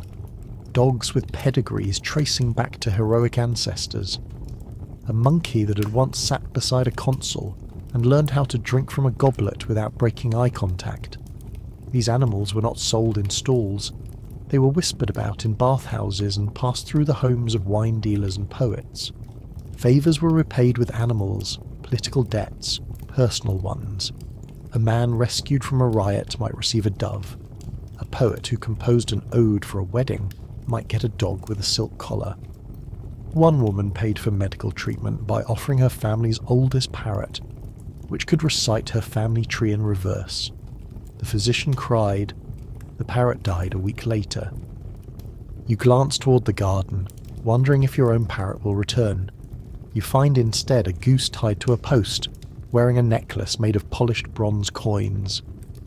Dogs with pedigrees tracing back to heroic ancestors. A monkey that had once sat beside a consul and learned how to drink from a goblet without breaking eye contact. These animals were not sold in stalls. They were whispered about in bathhouses and passed through the homes of wine dealers and poets. Favours were repaid with animals, political debts, personal ones. A man rescued from a riot might receive a dove. A poet who composed an ode for a wedding might get a dog with a silk collar. One woman paid for medical treatment by offering her family's oldest parrot, which could recite her family tree in reverse. The physician cried. The parrot died a week later. You glance toward the garden, wondering if your own parrot will return. You find instead a goose tied to a post, wearing a necklace made of polished bronze coins.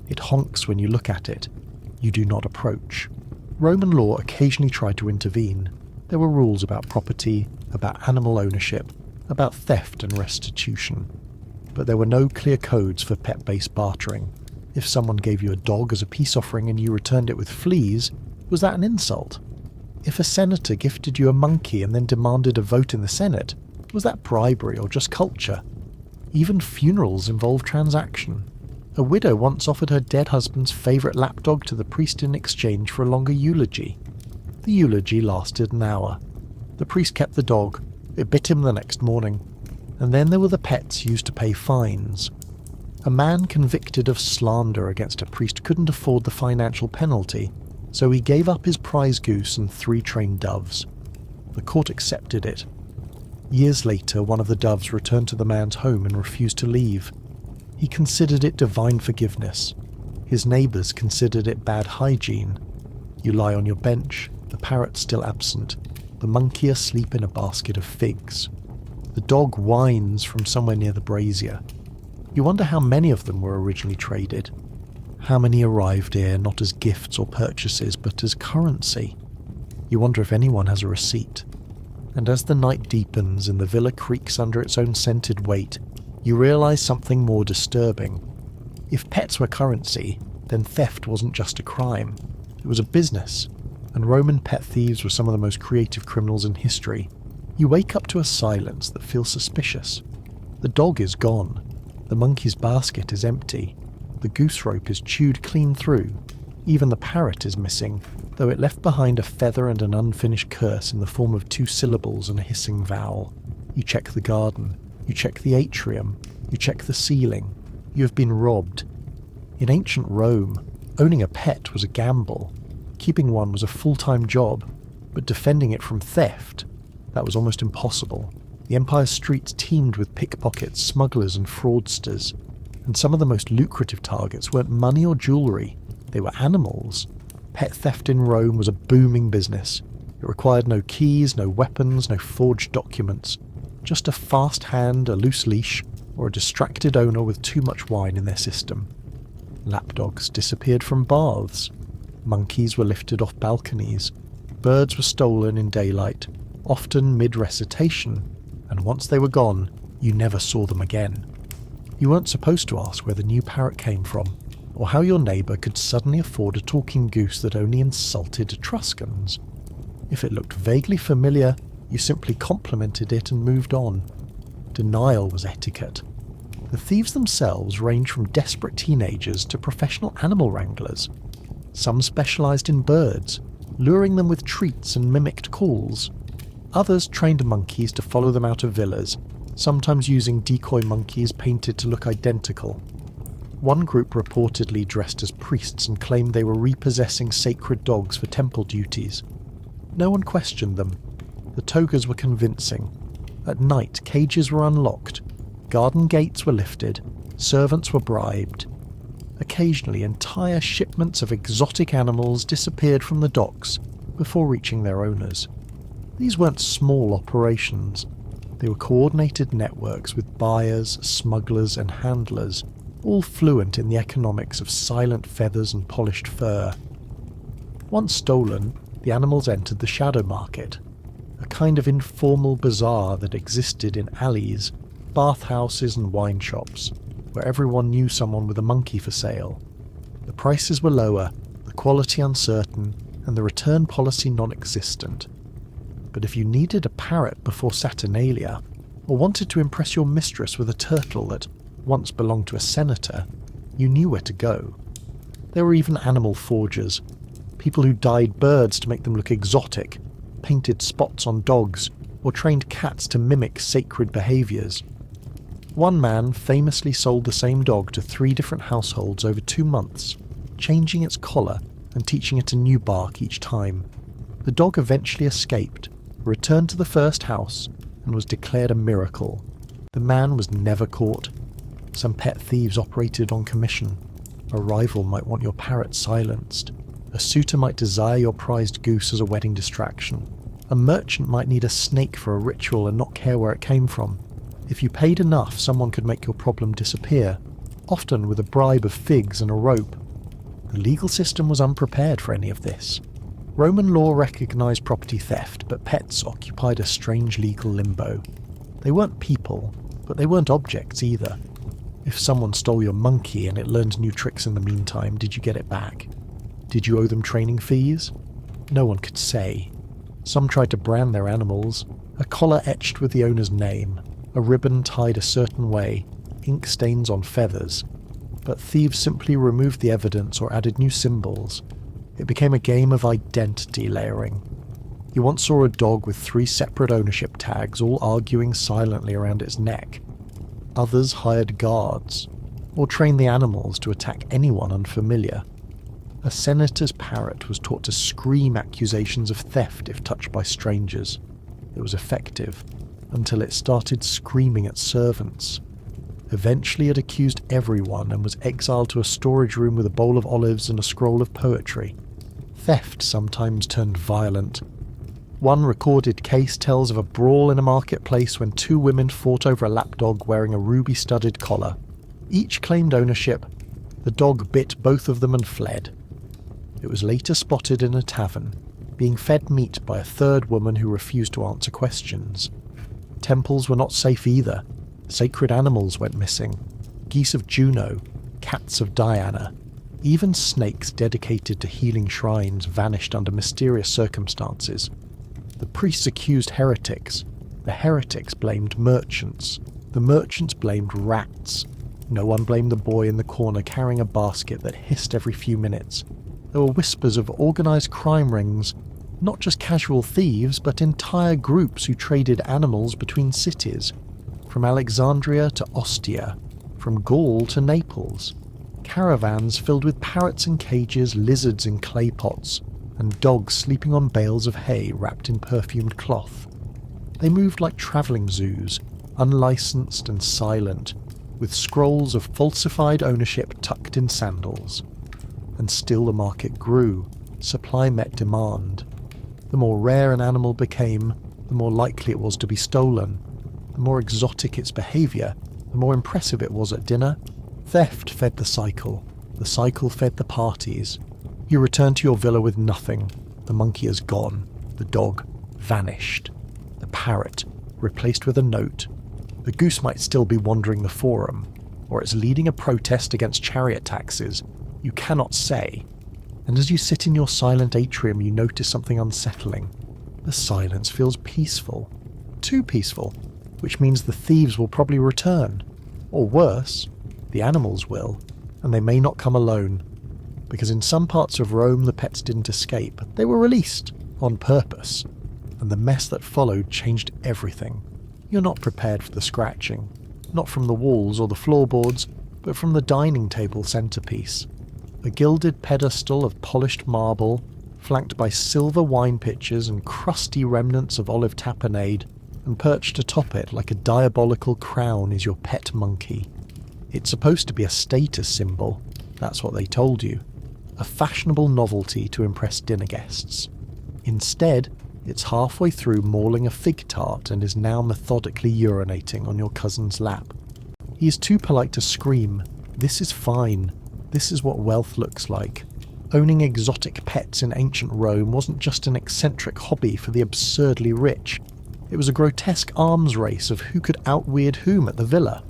It honks when you look at it. You do not approach. Roman law occasionally tried to intervene. There were rules about property, about animal ownership, about theft and restitution. But there were no clear codes for pet-based bartering. If someone gave you a dog as a peace offering and you returned it with fleas, was that an insult? If a senator gifted you a monkey and then demanded a vote in the Senate, was that bribery or just culture? Even funerals involve transaction. A widow once offered her dead husband's favourite lapdog to the priest in exchange for a longer eulogy. The eulogy lasted an hour. The priest kept the dog. It bit him the next morning. And then there were the pets used to pay fines. A man convicted of slander against a priest couldn't afford the financial penalty, so he gave up his prize goose and 3 trained doves. The court accepted it. Years later, one of the doves returned to the man's home and refused to leave. He considered it divine forgiveness. His neighbours considered it bad hygiene. You lie on your bench, the parrot still absent, the monkey asleep in a basket of figs. The dog whines from somewhere near the brazier. You wonder how many of them were originally traded. How many arrived here not as gifts or purchases, but as currency. You wonder if anyone has a receipt. And as the night deepens and the villa creaks under its own scented weight, you realise something more disturbing. If pets were currency, then theft wasn't just a crime. It was a business, and Roman pet thieves were some of the most creative criminals in history. You wake up to a silence that feels suspicious. The dog is gone. The monkey's basket is empty. The goose rope is chewed clean through. Even the parrot is missing, though it left behind a feather and an unfinished curse in the form of 2 syllables and a hissing vowel. You check the garden. You check the atrium. You check the ceiling. you have been robbed. In ancient Rome, owning a pet was a gamble. Keeping one was a full-time job, but defending it from theft, that was almost impossible. The empire's streets teemed with pickpockets, smugglers and fraudsters, and some of the most lucrative targets weren't money or jewellery, they were animals. Pet theft in Rome was a booming business. It required no keys, no weapons, no forged documents, just a fast hand, a loose leash, or a distracted owner with too much wine in their system. Lapdogs disappeared from baths. Monkeys were lifted off balconies. Birds were stolen in daylight, often mid-recitation, and once they were gone, you never saw them again. You weren't supposed to ask where the new parrot came from, or how your neighbour could suddenly afford a talking goose that only insulted Etruscans. If it looked vaguely familiar, you simply complimented it and moved on. Denial was etiquette. The thieves themselves ranged from desperate teenagers to professional animal wranglers. Some specialised in birds, luring them with treats and mimicked calls. Others trained monkeys to follow them out of villas, sometimes using decoy monkeys painted to look identical. One group reportedly dressed as priests and claimed they were repossessing sacred dogs for temple duties. No one questioned them. The togas were convincing. At night, cages were unlocked, garden gates were lifted, servants were bribed. Occasionally, entire shipments of exotic animals disappeared from the docks before reaching their owners. These weren't small operations. They were coordinated networks with buyers, smugglers and handlers, all fluent in the economics of silent feathers and polished fur. Once stolen, the animals entered the shadow market, a kind of informal bazaar that existed in alleys, bathhouses and wine shops, where everyone knew someone with a monkey for sale. The prices were lower, the quality uncertain, and the return policy non-existent. But if you needed a parrot before Saturnalia, or wanted to impress your mistress with a turtle that once belonged to a senator, you knew where to go. There were even animal forgers, people who dyed birds to make them look exotic, painted spots on dogs, or trained cats to mimic sacred behaviours. One man famously sold the same dog to 3 different households over 2 months, changing its collar and teaching it a new bark each time. The dog eventually escaped, returned to the first house, and was declared a miracle. The man was never caught. Some pet thieves operated on commission. A rival might want your parrot silenced. A suitor might desire your prized goose as a wedding distraction. A merchant might need a snake for a ritual and not care where it came from. If you paid enough, someone could make your problem disappear, often with a bribe of figs and a rope. The legal system was unprepared for any of this. Roman law recognised property theft, but pets occupied a strange legal limbo. They weren't people, but they weren't objects either. If someone stole your monkey and it learned new tricks in the meantime, did you get it back? Did you owe them training fees? No one could say. Some tried to brand their animals, a collar etched with the owner's name, a ribbon tied a certain way, ink stains on feathers. But thieves simply removed the evidence or added new symbols. It became a game of identity layering. You once saw a dog with 3 separate ownership tags all arguing silently around its neck. Others hired guards, or trained the animals to attack anyone unfamiliar. A senator's parrot was taught to scream accusations of theft if touched by strangers. It was effective, until it started screaming at servants. Eventually it accused everyone and was exiled to a storage room with a bowl of olives and a scroll of poetry. Theft sometimes turned violent. One recorded case tells of a brawl in a marketplace when 2 women fought over a lapdog wearing a ruby-studded collar. Each claimed ownership. The dog bit both of them and fled. It was later spotted in a tavern, being fed meat by a 3rd woman who refused to answer questions. Temples were not safe either. Sacred animals went missing. Geese of Juno, cats of Diana, even snakes dedicated to healing shrines vanished under mysterious circumstances. The priests accused heretics. The heretics blamed merchants. The merchants blamed rats. No one blamed the boy in the corner carrying a basket that hissed every few minutes. There were whispers of organised crime rings, not just casual thieves, but entire groups who traded animals between cities, from Alexandria to Ostia. from Gaul to Naples. Caravans filled with parrots in cages, lizards in clay pots, and dogs sleeping on bales of hay wrapped in perfumed cloth. They moved like travelling zoos, unlicensed and silent, with scrolls of falsified ownership tucked in sandals. And still the market grew, supply met demand. The more rare an animal became, the more likely it was to be stolen. The more exotic its behaviour, the more impressive it was at dinner. Theft fed the cycle fed the parties. You return to your villa with nothing. The monkey is gone, the dog vanished, the parrot replaced with a note. The goose might still be wandering the forum, or it's leading a protest against chariot taxes. You cannot say. And as you sit in your silent atrium, you notice something unsettling. The silence feels peaceful. Too peaceful, which means the thieves will probably return. Or worse, the animals will, and they may not come alone. Because in some parts of Rome the pets didn't escape. They were released, on purpose. And the mess that followed changed everything. You're not prepared for the scratching. Not from the walls or the floorboards, but from the dining table centerpiece. A gilded pedestal of polished marble, flanked by silver wine pitchers and crusty remnants of olive tapenade, and perched atop it like a diabolical crown is your pet monkey. It's supposed to be a status symbol, that's what they told you. A fashionable novelty to impress dinner guests. Instead, it's halfway through mauling a fig tart and is now methodically urinating on your cousin's lap. He is too polite to scream, "This is fine. This is what wealth looks like." Owning exotic pets in ancient Rome wasn't just an eccentric hobby for the absurdly rich. It was a grotesque arms race of who could outweird whom at the villa.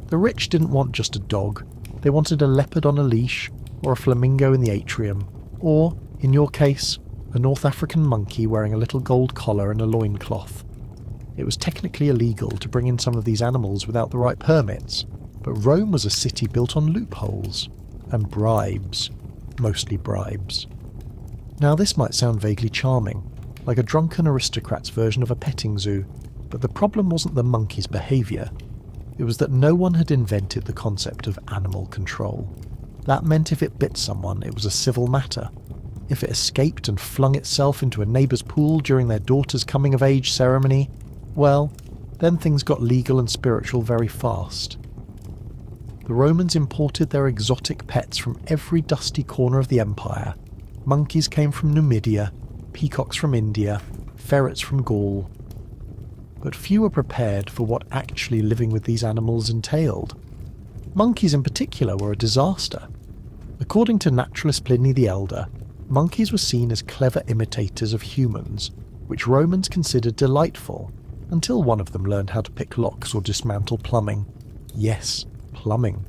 The rich didn't want just a dog. They wanted a leopard on a leash, or a flamingo in the atrium, or, in your case, a North African monkey wearing a little gold collar and a loincloth. It was technically illegal to bring in some of these animals without the right permits, but Rome was a city built on loopholes. And bribes. Mostly bribes. Now this might sound vaguely charming, like a drunken aristocrat's version of a petting zoo, but the problem wasn't the monkey's behaviour. It was that no one had invented the concept of animal control. That meant if it bit someone, it was a civil matter. If it escaped and flung itself into a neighbour's pool during their daughter's coming-of-age ceremony, well, then things got legal and spiritual very fast. The Romans imported their exotic pets from every dusty corner of the empire. Monkeys came from Numidia, peacocks from India, ferrets from Gaul. But few were prepared for what actually living with these animals entailed. Monkeys in particular were a disaster. According to naturalist Pliny the Elder, monkeys were seen as clever imitators of humans, which Romans considered delightful, until one of them learned how to pick locks or dismantle plumbing. Yes, plumbing.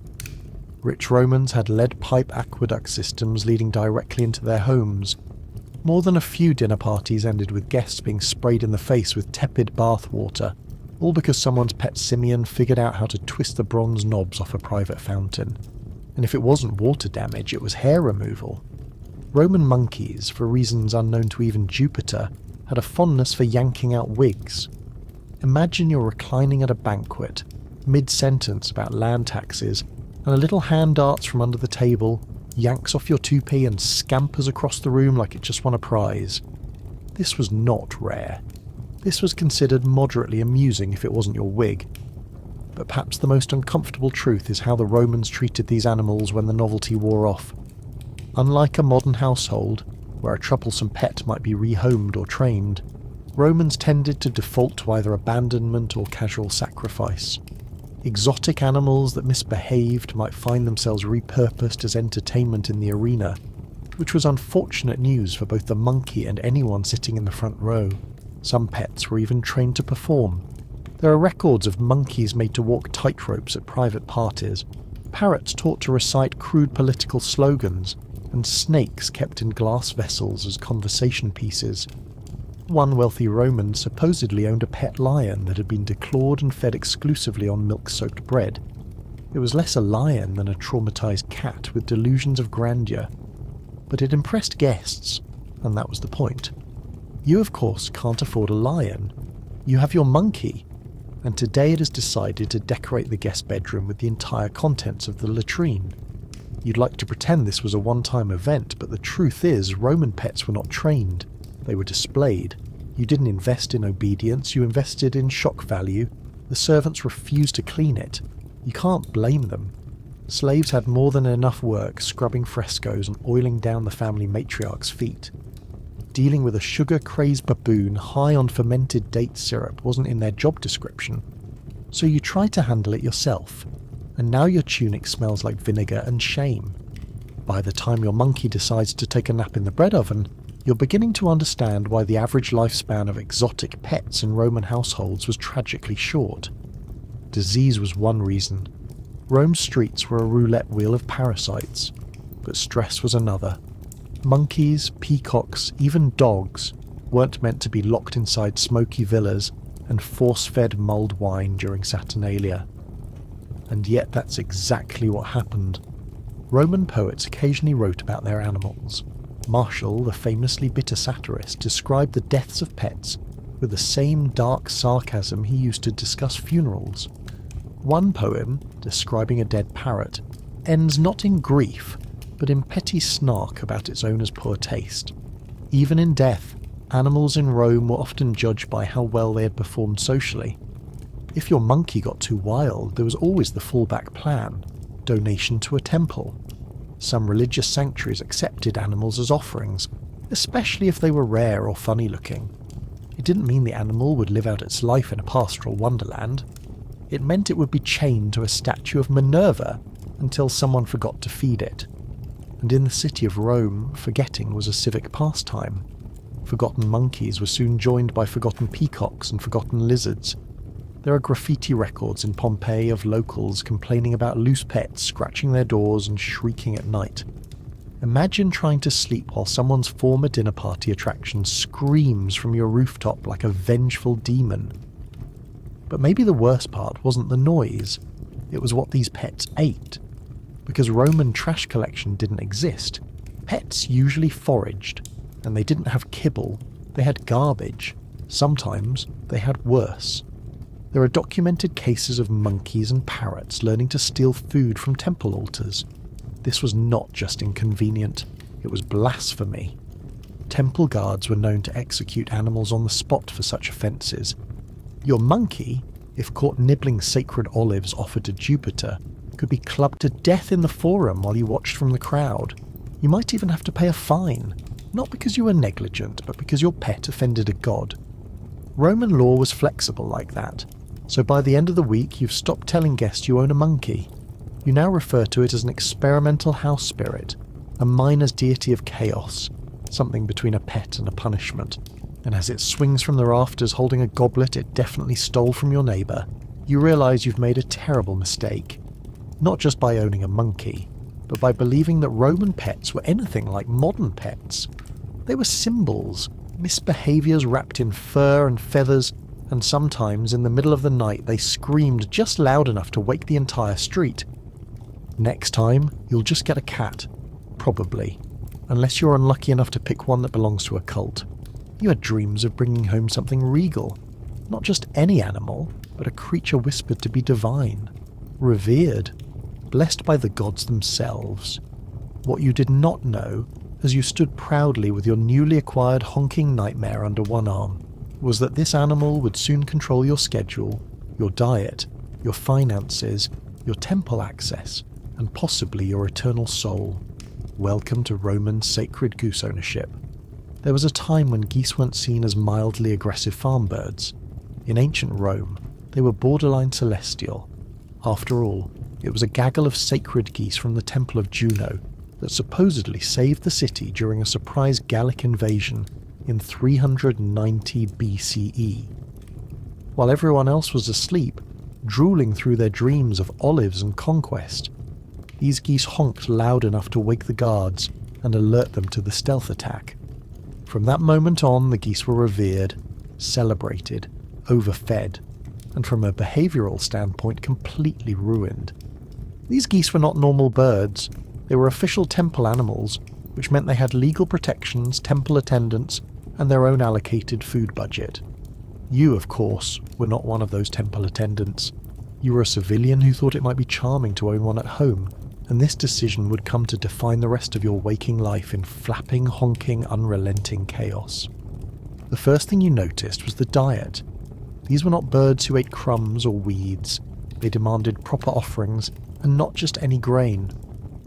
Rich Romans had lead pipe aqueduct systems leading directly into their homes. More than a few dinner parties ended with guests being sprayed in the face with tepid bath water, all because someone's pet simian figured out how to twist the bronze knobs off a private fountain. And if it wasn't water damage, it was hair removal. Roman monkeys, for reasons unknown to even Jupiter, had a fondness for yanking out wigs. Imagine you're reclining at a banquet, mid-sentence about land taxes, and a little hand darts from under the table, yanks off your toupee and scampers across the room like it just won a prize. This was not rare. This was considered moderately amusing if it wasn't your wig. But perhaps the most uncomfortable truth is how the Romans treated these animals when the novelty wore off. Unlike a modern household, where a troublesome pet might be rehomed or trained, Romans tended to default to either abandonment or casual sacrifice. Exotic animals that misbehaved might find themselves repurposed as entertainment in the arena, which was unfortunate news for both the monkey and anyone sitting in the front row. Some pets were even trained to perform. There are records of monkeys made to walk tightropes at private parties, parrots taught to recite crude political slogans, and snakes kept in glass vessels as conversation pieces. One wealthy Roman supposedly owned a pet lion that had been declawed and fed exclusively on milk-soaked bread. It was less a lion than a traumatized cat with delusions of grandeur. But it impressed guests, and that was the point. You, of course, can't afford a lion. You have your monkey. and today it has decided to decorate the guest bedroom with the entire contents of the latrine. You'd like to pretend this was a one-time event, but the truth is Roman pets were not trained. They were displayed. You didn't invest in obedience, you invested in shock value. The servants refused to clean it. You can't blame them. Slaves had more than enough work scrubbing frescoes and oiling down the family matriarch's feet. Dealing with a sugar-crazed baboon high on fermented date syrup wasn't in their job description. So you tried to handle it yourself, and now your tunic smells like vinegar and shame. By the time your monkey decides to take a nap in the bread oven, you're beginning to understand why the average lifespan of exotic pets in Roman households was tragically short. Disease was one reason. Rome's streets were a roulette wheel of parasites, but stress was another. Monkeys, peacocks, even dogs weren't meant to be locked inside smoky villas and force-fed mulled wine during Saturnalia. And yet that's exactly what happened. Roman poets occasionally wrote about their animals. Martial, the famously bitter satirist, described the deaths of pets with the same dark sarcasm he used to discuss funerals. One poem, describing a dead parrot, ends not in grief, but in petty snark about its owner's poor taste. Even in death, animals in Rome were often judged by how well they had performed socially. If your monkey got too wild, there was always the fallback plan: donation to a temple. Some religious sanctuaries accepted animals as offerings, especially if they were rare or funny-looking. It didn't mean the animal would live out its life in a pastoral wonderland. It meant it would be chained to a statue of Minerva until someone forgot to feed it. And in the city of Rome, forgetting was a civic pastime. Forgotten monkeys were soon joined by forgotten peacocks and forgotten lizards. There are graffiti records in Pompeii of locals complaining about loose pets scratching their doors and shrieking at night. Imagine trying to sleep while someone's former dinner party attraction screams from your rooftop like a vengeful demon. But maybe the worst part wasn't the noise, it was what these pets ate. Because Roman trash collection didn't exist, pets usually foraged, and they didn't have kibble, they had garbage. Sometimes they had worse. There are documented cases of monkeys and parrots learning to steal food from temple altars. This was not just inconvenient, it was blasphemy. Temple guards were known to execute animals on the spot for such offences. Your monkey, if caught nibbling sacred olives offered to Jupiter, could be clubbed to death in the forum while you watched from the crowd. You might even have to pay a fine, not because you were negligent, but because your pet offended a god. Roman law was flexible like that, so by the end of the week you've stopped telling guests you own a monkey. You now refer to it as an experimental house spirit, a miner's deity of chaos, something between a pet and a punishment. And as it swings from the rafters holding a goblet it definitely stole from your neighbour, you realise you've made a terrible mistake. Not just by owning a monkey, but by believing that Roman pets were anything like modern pets. They were symbols, misbehaviours wrapped in fur and feathers, and sometimes in the middle of the night they screamed just loud enough to wake the entire street. Next time, you'll just get a cat. Probably. Unless you're unlucky enough to pick one that belongs to a cult. You had dreams of bringing home something regal. Not just any animal, but a creature whispered to be divine. Revered. Blessed by the gods themselves. What you did not know, as you stood proudly with your newly acquired honking nightmare under one arm, was that this animal would soon control your schedule, your diet, your finances, your temple access, and possibly your eternal soul. Welcome to Roman sacred goose ownership. There was a time when geese weren't seen as mildly aggressive farm birds. In ancient Rome, they were borderline celestial. After all, it was a gaggle of sacred geese from the temple of Juno that supposedly saved the city during a surprise Gallic invasion in 390 BCE. While everyone else was asleep, drooling through their dreams of olives and conquest, these geese honked loud enough to wake the guards and alert them to the stealth attack. From that moment on, the geese were revered, celebrated, overfed, and from a behavioural standpoint completely ruined. These geese were not normal birds, they were official temple animals, which meant they had legal protections, temple attendants, and their own allocated food budget. You, of course, were not one of those temple attendants. You were a civilian who thought it might be charming to own one at home, and this decision would come to define the rest of your waking life in flapping, honking, unrelenting chaos. The first thing you noticed was the diet. These were not birds who ate crumbs or weeds. They demanded proper offerings, and not just any grain.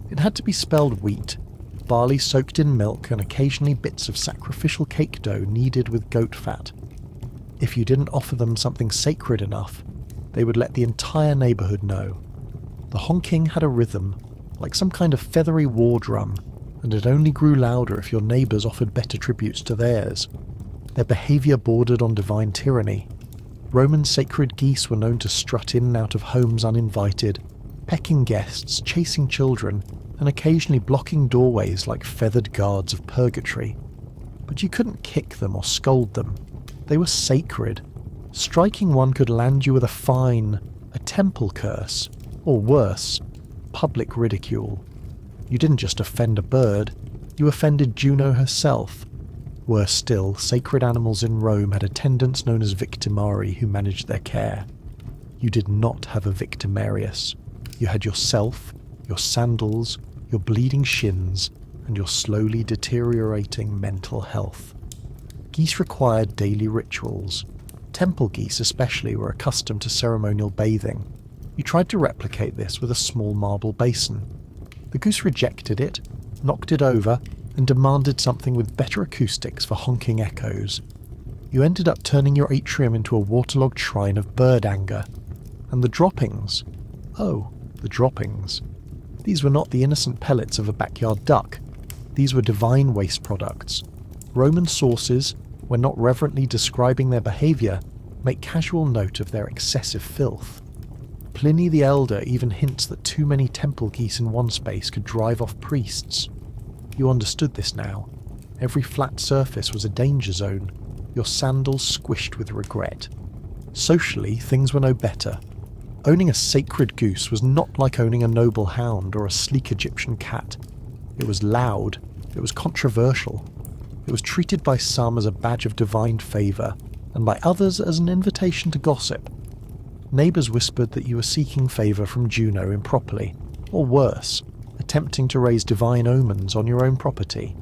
It had to be spelled wheat, barley soaked in milk, and occasionally bits of sacrificial cake dough kneaded with goat fat. If you didn't offer them something sacred enough, they would let the entire neighbourhood know. The honking had a rhythm, like some kind of feathery war drum, and it only grew louder if your neighbours offered better tributes to theirs. Their behaviour bordered on divine tyranny. Roman sacred geese were known to strut in and out of homes uninvited, pecking guests, chasing children, and occasionally blocking doorways like feathered guards of purgatory. But you couldn't kick them or scold them. They were sacred. Striking one could land you with a fine, a temple curse, or worse, public ridicule. You didn't just offend a bird, you offended Juno herself. Worse still, sacred animals in Rome had attendants known as victimari who managed their care. You did not have a victimarius. You had yourself, your sandals, your bleeding shins, and your slowly deteriorating mental health. Geese required daily rituals. Temple geese especially were accustomed to ceremonial bathing. You tried to replicate this with a small marble basin. The goose rejected it, knocked it over, and demanded something with better acoustics for honking echoes. You ended up turning your atrium into a waterlogged shrine of bird anger. And the droppings. Oh, the droppings. These were not the innocent pellets of a backyard duck. These were divine waste products. Roman sources, when not reverently describing their behaviour, make casual note of their excessive filth. Pliny the Elder even hints that too many temple geese in one space could drive off priests. You understood this now. Every flat surface was a danger zone, your sandals squished with regret. Socially, things were no better. Owning a sacred goose was not like owning a noble hound or a sleek Egyptian cat. It was loud, it was controversial. It was treated by some as a badge of divine favour, and by others as an invitation to gossip. Neighbours whispered that you were seeking favour from Juno improperly, or worse, attempting to raise divine omens on your own property.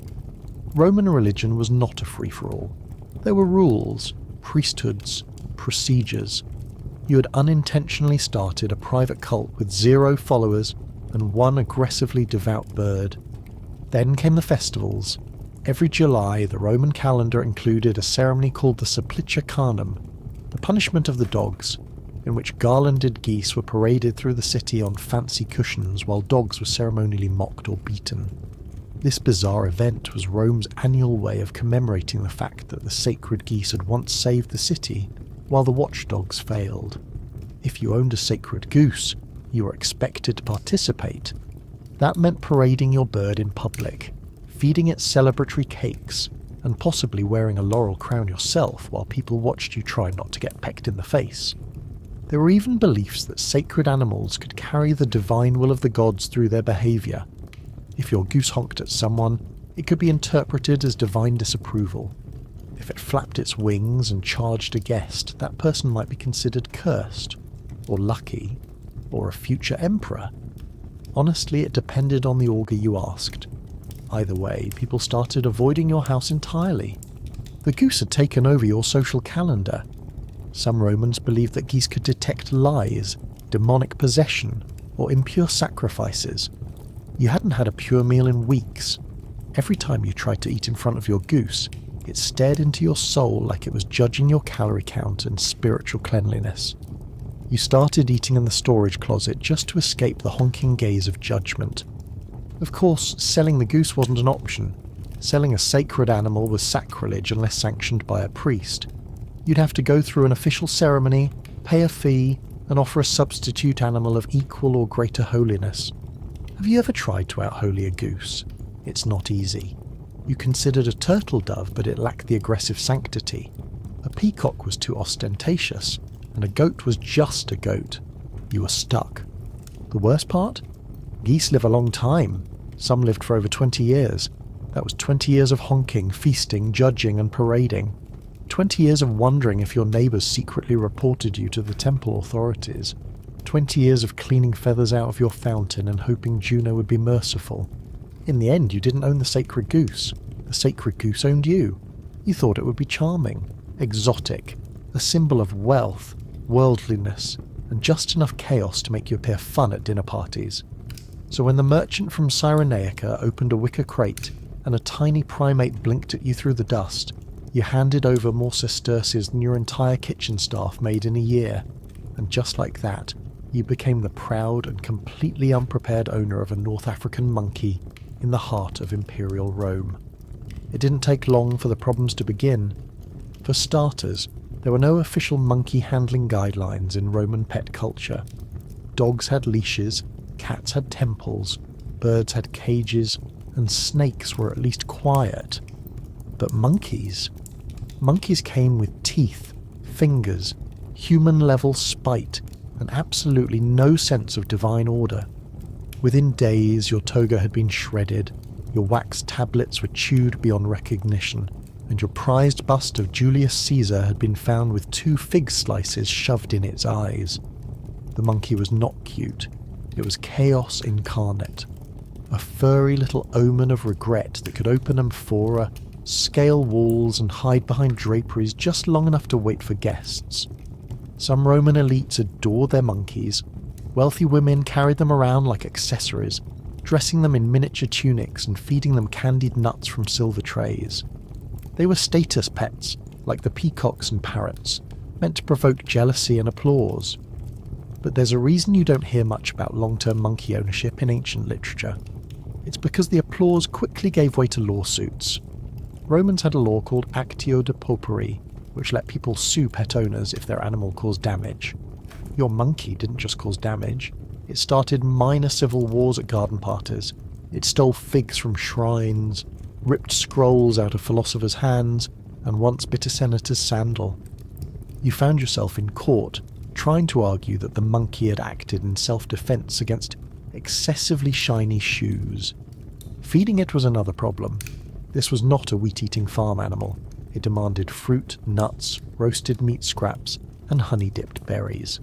Roman religion was not a free-for-all. There were rules, priesthoods, procedures. You had unintentionally started a private cult with 0 followers and 1 aggressively devout bird. Then came the festivals. Every July, the Roman calendar included a ceremony called the Supplicia Carnum, the punishment of the dogs, in which garlanded geese were paraded through the city on fancy cushions while dogs were ceremonially mocked or beaten. This bizarre event was Rome's annual way of commemorating the fact that the sacred geese had once saved the city, while the watchdogs failed. If you owned a sacred goose, you were expected to participate. That meant parading your bird in public, feeding it celebratory cakes, and possibly wearing a laurel crown yourself while people watched you try not to get pecked in the face. There were even beliefs that sacred animals could carry the divine will of the gods through their behaviour. If your goose honked at someone, it could be interpreted as divine disapproval. If it flapped its wings and charged a guest, that person might be considered cursed, or lucky, or a future emperor. Honestly, it depended on the augur you asked. Either way, people started avoiding your house entirely. The goose had taken over your social calendar. Some Romans believed that geese could detect lies, demonic possession, or impure sacrifices. You hadn't had a pure meal in weeks. Every time you tried to eat in front of your goose, it stared into your soul like it was judging your calorie count and spiritual cleanliness. You started eating in the storage closet just to escape the honking gaze of judgment. Of course, selling the goose wasn't an option. Selling a sacred animal was sacrilege unless sanctioned by a priest. You'd have to go through an official ceremony, pay a fee, and offer a substitute animal of equal or greater holiness. Have you ever tried to out-holy a goose? It's not easy. You considered a turtle dove, but it lacked the aggressive sanctity. A peacock was too ostentatious, and a goat was just a goat. You were stuck. The worst part? Geese live a long time. Some lived for over 20 years. That was 20 years of honking, feasting, judging, and parading. 20 years of wondering if your neighbours secretly reported you to the temple authorities. 20 years of cleaning feathers out of your fountain and hoping Juno would be merciful. In the end, you didn't own the sacred goose. The sacred goose owned you. You thought it would be charming, exotic, a symbol of wealth, worldliness, and just enough chaos to make you appear fun at dinner parties. So when the merchant from Cyrenaica opened a wicker crate and a tiny primate blinked at you through the dust, you handed over more sesterces than your entire kitchen staff made in a year, and just like that, you became the proud and completely unprepared owner of a North African monkey in the heart of Imperial Rome. It didn't take long for the problems to begin. For starters, there were no official monkey handling guidelines in Roman pet culture. Dogs had leashes, cats had temples, birds had cages, and snakes were at least quiet. But monkeys came with teeth, fingers, human-level spite, and absolutely no sense of divine order. Within days, your toga had been shredded, your wax tablets were chewed beyond recognition, and your prized bust of Julius Caesar had been found with 2 fig slices shoved in its eyes. The monkey was not cute. It was chaos incarnate. A furry little omen of regret that could open amphora, scale walls, and hide behind draperies just long enough to wait for guests. Some Roman elites adored their monkeys. Wealthy women carried them around like accessories, dressing them in miniature tunics and feeding them candied nuts from silver trays. They were status pets, like the peacocks and parrots, meant to provoke jealousy and applause. But there's a reason you don't hear much about long-term monkey ownership in ancient literature. It's because the applause quickly gave way to lawsuits. Romans had a law called actio de paupery, which let people sue pet owners if their animal caused damage. Your monkey didn't just cause damage, it started minor civil wars at garden parties. It stole figs from shrines, ripped scrolls out of philosophers' hands, and once bit a senator's sandal. You found yourself in court, trying to argue that the monkey had acted in self-defense against excessively shiny shoes. Feeding it was another problem. This was not a wheat-eating farm animal. It demanded fruit, nuts, roasted meat scraps, and honey-dipped berries.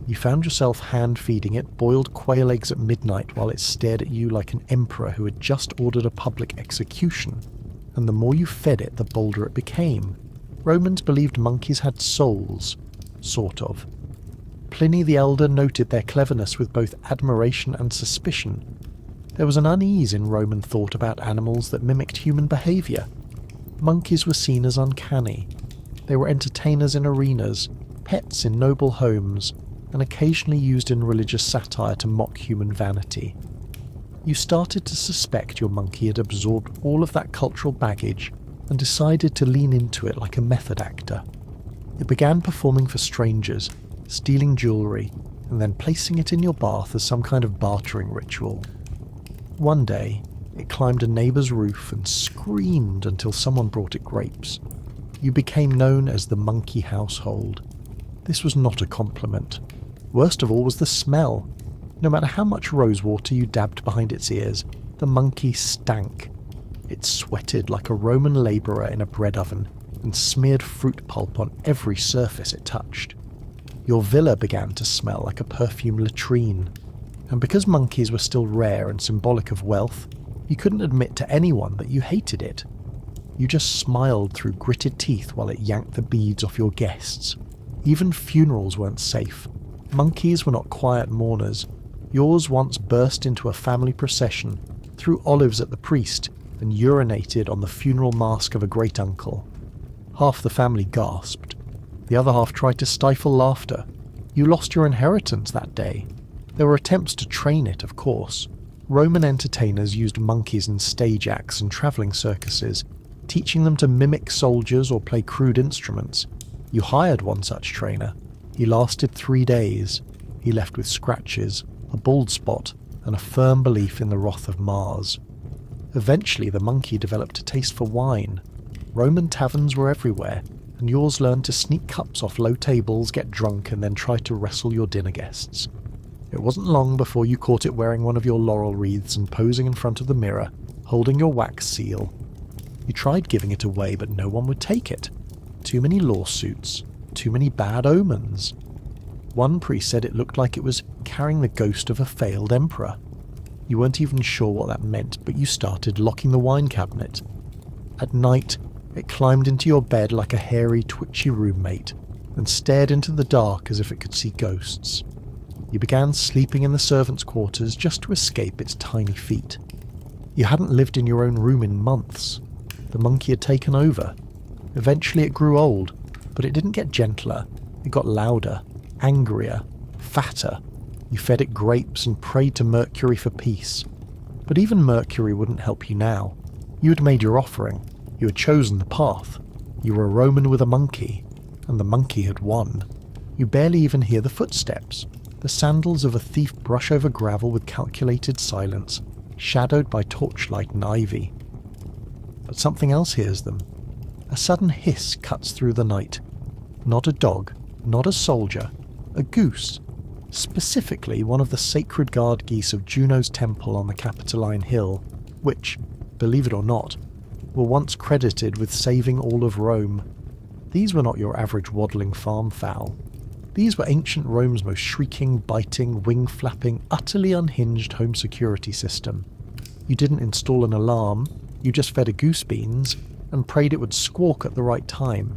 You found yourself hand-feeding it boiled quail eggs at midnight while it stared at you like an emperor who had just ordered a public execution. And the more you fed it, the bolder it became. Romans believed monkeys had souls. Sort of. Pliny the Elder noted their cleverness with both admiration and suspicion. There was an unease in Roman thought about animals that mimicked human behaviour. Monkeys were seen as uncanny. They were entertainers in arenas, pets in noble homes, and occasionally used in religious satire to mock human vanity. You started to suspect your monkey had absorbed all of that cultural baggage and decided to lean into it like a method actor. It began performing for strangers, stealing jewellery, and then placing it in your bath as some kind of bartering ritual. One day, it climbed a neighbour's roof and screamed until someone brought it grapes. You became known as the monkey household. This was not a compliment. Worst of all was the smell. No matter how much rose water you dabbed behind its ears, the monkey stank. It sweated like a Roman labourer in a bread oven and smeared fruit pulp on every surface it touched. Your villa began to smell like a perfumed latrine. And because monkeys were still rare and symbolic of wealth, you couldn't admit to anyone that you hated it. You just smiled through gritted teeth while it yanked the beads off your guests. Even funerals weren't safe. Monkeys were not quiet mourners. Yours once burst into a family procession, threw olives at the priest, and urinated on the funeral mask of a great-uncle. Half the family gasped. The other half tried to stifle laughter. You lost your inheritance that day. There were attempts to train it, of course. Roman entertainers used monkeys in stage acts and travelling circuses, teaching them to mimic soldiers or play crude instruments. You hired one such trainer. He lasted 3 days. He left with scratches, a bald spot, and a firm belief in the wrath of Mars. Eventually, the monkey developed a taste for wine. Roman taverns were everywhere, and yours learned to sneak cups off low tables, get drunk, and then try to wrestle your dinner guests. It wasn't long before you caught it wearing one of your laurel wreaths and posing in front of the mirror, holding your wax seal. You tried giving it away, but no one would take it. Too many lawsuits. Too many bad omens. One priest said it looked like it was carrying the ghost of a failed emperor. You weren't even sure what that meant, but you started locking the wine cabinet. At night, it climbed into your bed like a hairy, twitchy roommate and stared into the dark as if it could see ghosts. You began sleeping in the servants' quarters just to escape its tiny feet. You hadn't lived in your own room in months. The monkey had taken over. Eventually it grew old, but it didn't get gentler. It got louder, angrier, fatter. You fed it grapes and prayed to Mercury for peace. But even Mercury wouldn't help you now. You had made your offering. You had chosen the path. You were a Roman with a monkey, and the monkey had won. You barely even hear the footsteps. The sandals of a thief brush over gravel with calculated silence, shadowed by torchlight and ivy. But something else hears them. A sudden hiss cuts through the night. Not a dog, not a soldier, a goose. Specifically one of the sacred guard geese of Juno's temple on the Capitoline Hill, which, believe it or not, were once credited with saving all of Rome. These were not your average waddling farm fowl. These were ancient Rome's most shrieking, biting, wing-flapping, utterly unhinged home security system. You didn't install an alarm, you just fed a goose beans and prayed it would squawk at the right time.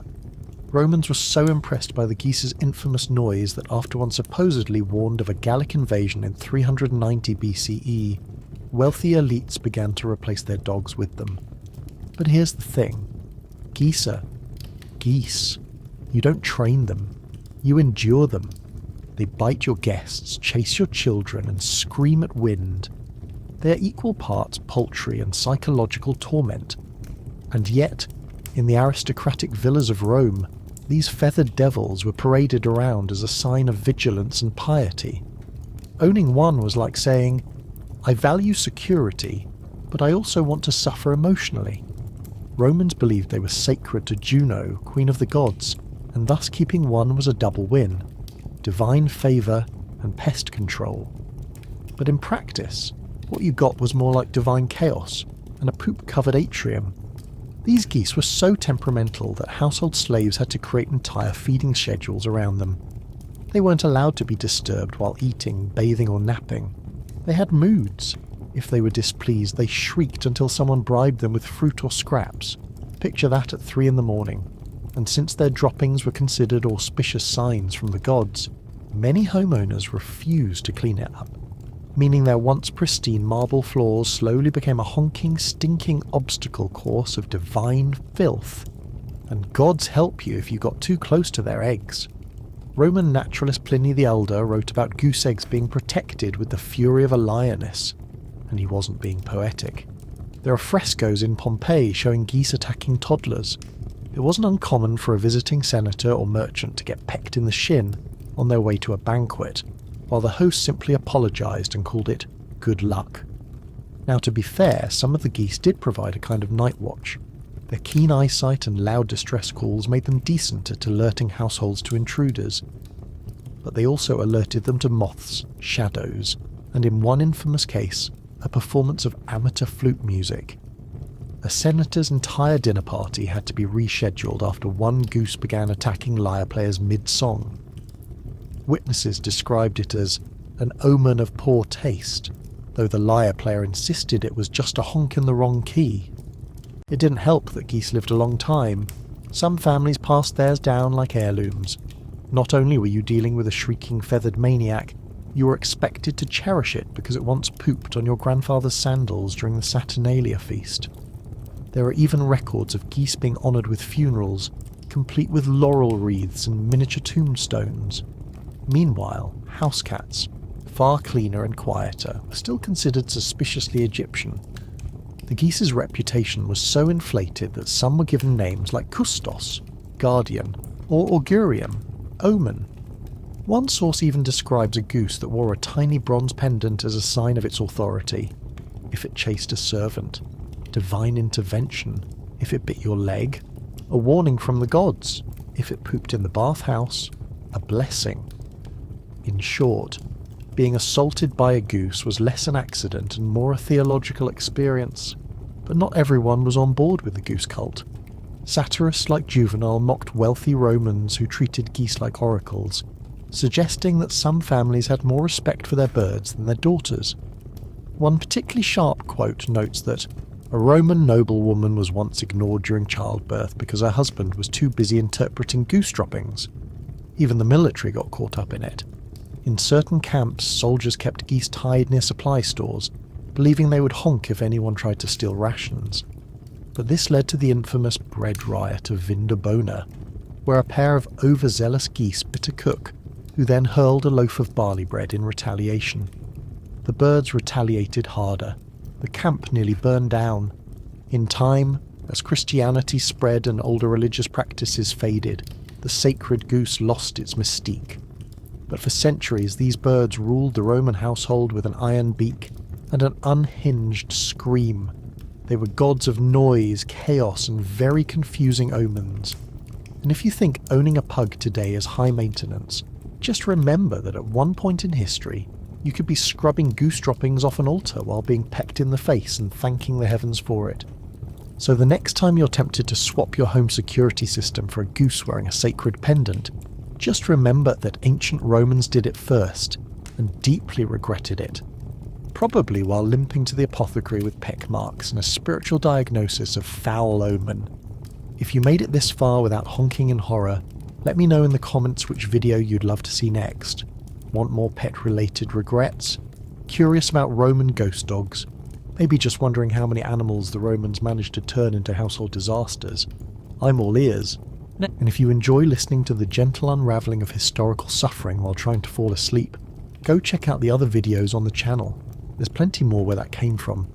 Romans were so impressed by the geese's infamous noise that after one supposedly warned of a Gallic invasion in 390 BCE, wealthy elites began to replace their dogs with them. But here's the thing. Geese are geese. You don't train them. You endure them. They bite your guests, chase your children, and scream at wind. They are equal parts poultry and psychological torment. And yet, in the aristocratic villas of Rome, these feathered devils were paraded around as a sign of vigilance and piety. Owning one was like saying, I value security, but I also want to suffer emotionally. Romans believed they were sacred to Juno, queen of the gods, and thus keeping one was a double win, divine favour and pest control. But in practice, what you got was more like divine chaos and a poop-covered atrium. These geese were so temperamental that household slaves had to create entire feeding schedules around them. They weren't allowed to be disturbed while eating, bathing or napping. They had moods. If they were displeased, they shrieked until someone bribed them with fruit or scraps. Picture that at 3 a.m. And since their droppings were considered auspicious signs from the gods, many homeowners refused to clean it up, meaning their once pristine marble floors slowly became a honking, stinking obstacle course of divine filth. And gods help you if you got too close to their eggs. Roman naturalist Pliny the Elder wrote about goose eggs being protected with the fury of a lioness, and he wasn't being poetic. There are frescoes in Pompeii showing geese attacking toddlers. It wasn't uncommon for a visiting senator or merchant to get pecked in the shin on their way to a banquet, while the host simply apologised and called it good luck. Now, to be fair, some of the geese did provide a kind of night watch. Their keen eyesight and loud distress calls made them decent at alerting households to intruders. But they also alerted them to moths, shadows, and in one infamous case, a performance of amateur flute music. A senator's entire dinner party had to be rescheduled after one goose began attacking lyre players mid-song. Witnesses described it as an omen of poor taste, though the lyre player insisted it was just a honk in the wrong key. It didn't help that geese lived a long time. Some families passed theirs down like heirlooms. Not only were you dealing with a shrieking feathered maniac, you were expected to cherish it because it once pooped on your grandfather's sandals during the Saturnalia feast. There are even records of geese being honoured with funerals, complete with laurel wreaths and miniature tombstones. Meanwhile, house cats, far cleaner and quieter, were still considered suspiciously Egyptian. The geese's reputation was so inflated that some were given names like Kustos, Guardian, or Augurium, Omen. One source even describes a goose that wore a tiny bronze pendant as a sign of its authority. If it chased a servant, divine intervention. If it bit your leg, a warning from the gods. If it pooped in the bathhouse, a blessing. In short, being assaulted by a goose was less an accident and more a theological experience, but not everyone was on board with the goose cult. Satirists like Juvenal mocked wealthy Romans who treated geese like oracles, suggesting that some families had more respect for their birds than their daughters. One particularly sharp quote notes that a Roman noblewoman was once ignored during childbirth because her husband was too busy interpreting goose droppings. Even the military got caught up in it. In certain camps, soldiers kept geese tied near supply stores, believing they would honk if anyone tried to steal rations. But this led to the infamous bread riot of Vindobona, where a pair of overzealous geese bit a cook, who then hurled a loaf of barley bread in retaliation. The birds retaliated harder. The camp nearly burned down. In time, as Christianity spread and older religious practices faded, the sacred goose lost its mystique. But for centuries, these birds ruled the Roman household with an iron beak and an unhinged scream. They were gods of noise, chaos, and very confusing omens. And if you think owning a pug today is high maintenance, just remember that at one point in history, you could be scrubbing goose droppings off an altar while being pecked in the face and thanking the heavens for it. So the next time you're tempted to swap your home security system for a goose wearing a sacred pendant, just remember that ancient Romans did it first, and deeply regretted it. Probably while limping to the apothecary with peck marks and a spiritual diagnosis of foul omen. If you made it this far without honking in horror, let me know in the comments which video you'd love to see next. Want more pet-related regrets? Curious about Roman ghost dogs? Maybe just wondering how many animals the Romans managed to turn into household disasters? I'm all ears. And if you enjoy listening to the gentle unravelling of historical suffering while trying to fall asleep, go check out the other videos on the channel. There's plenty more where that came from.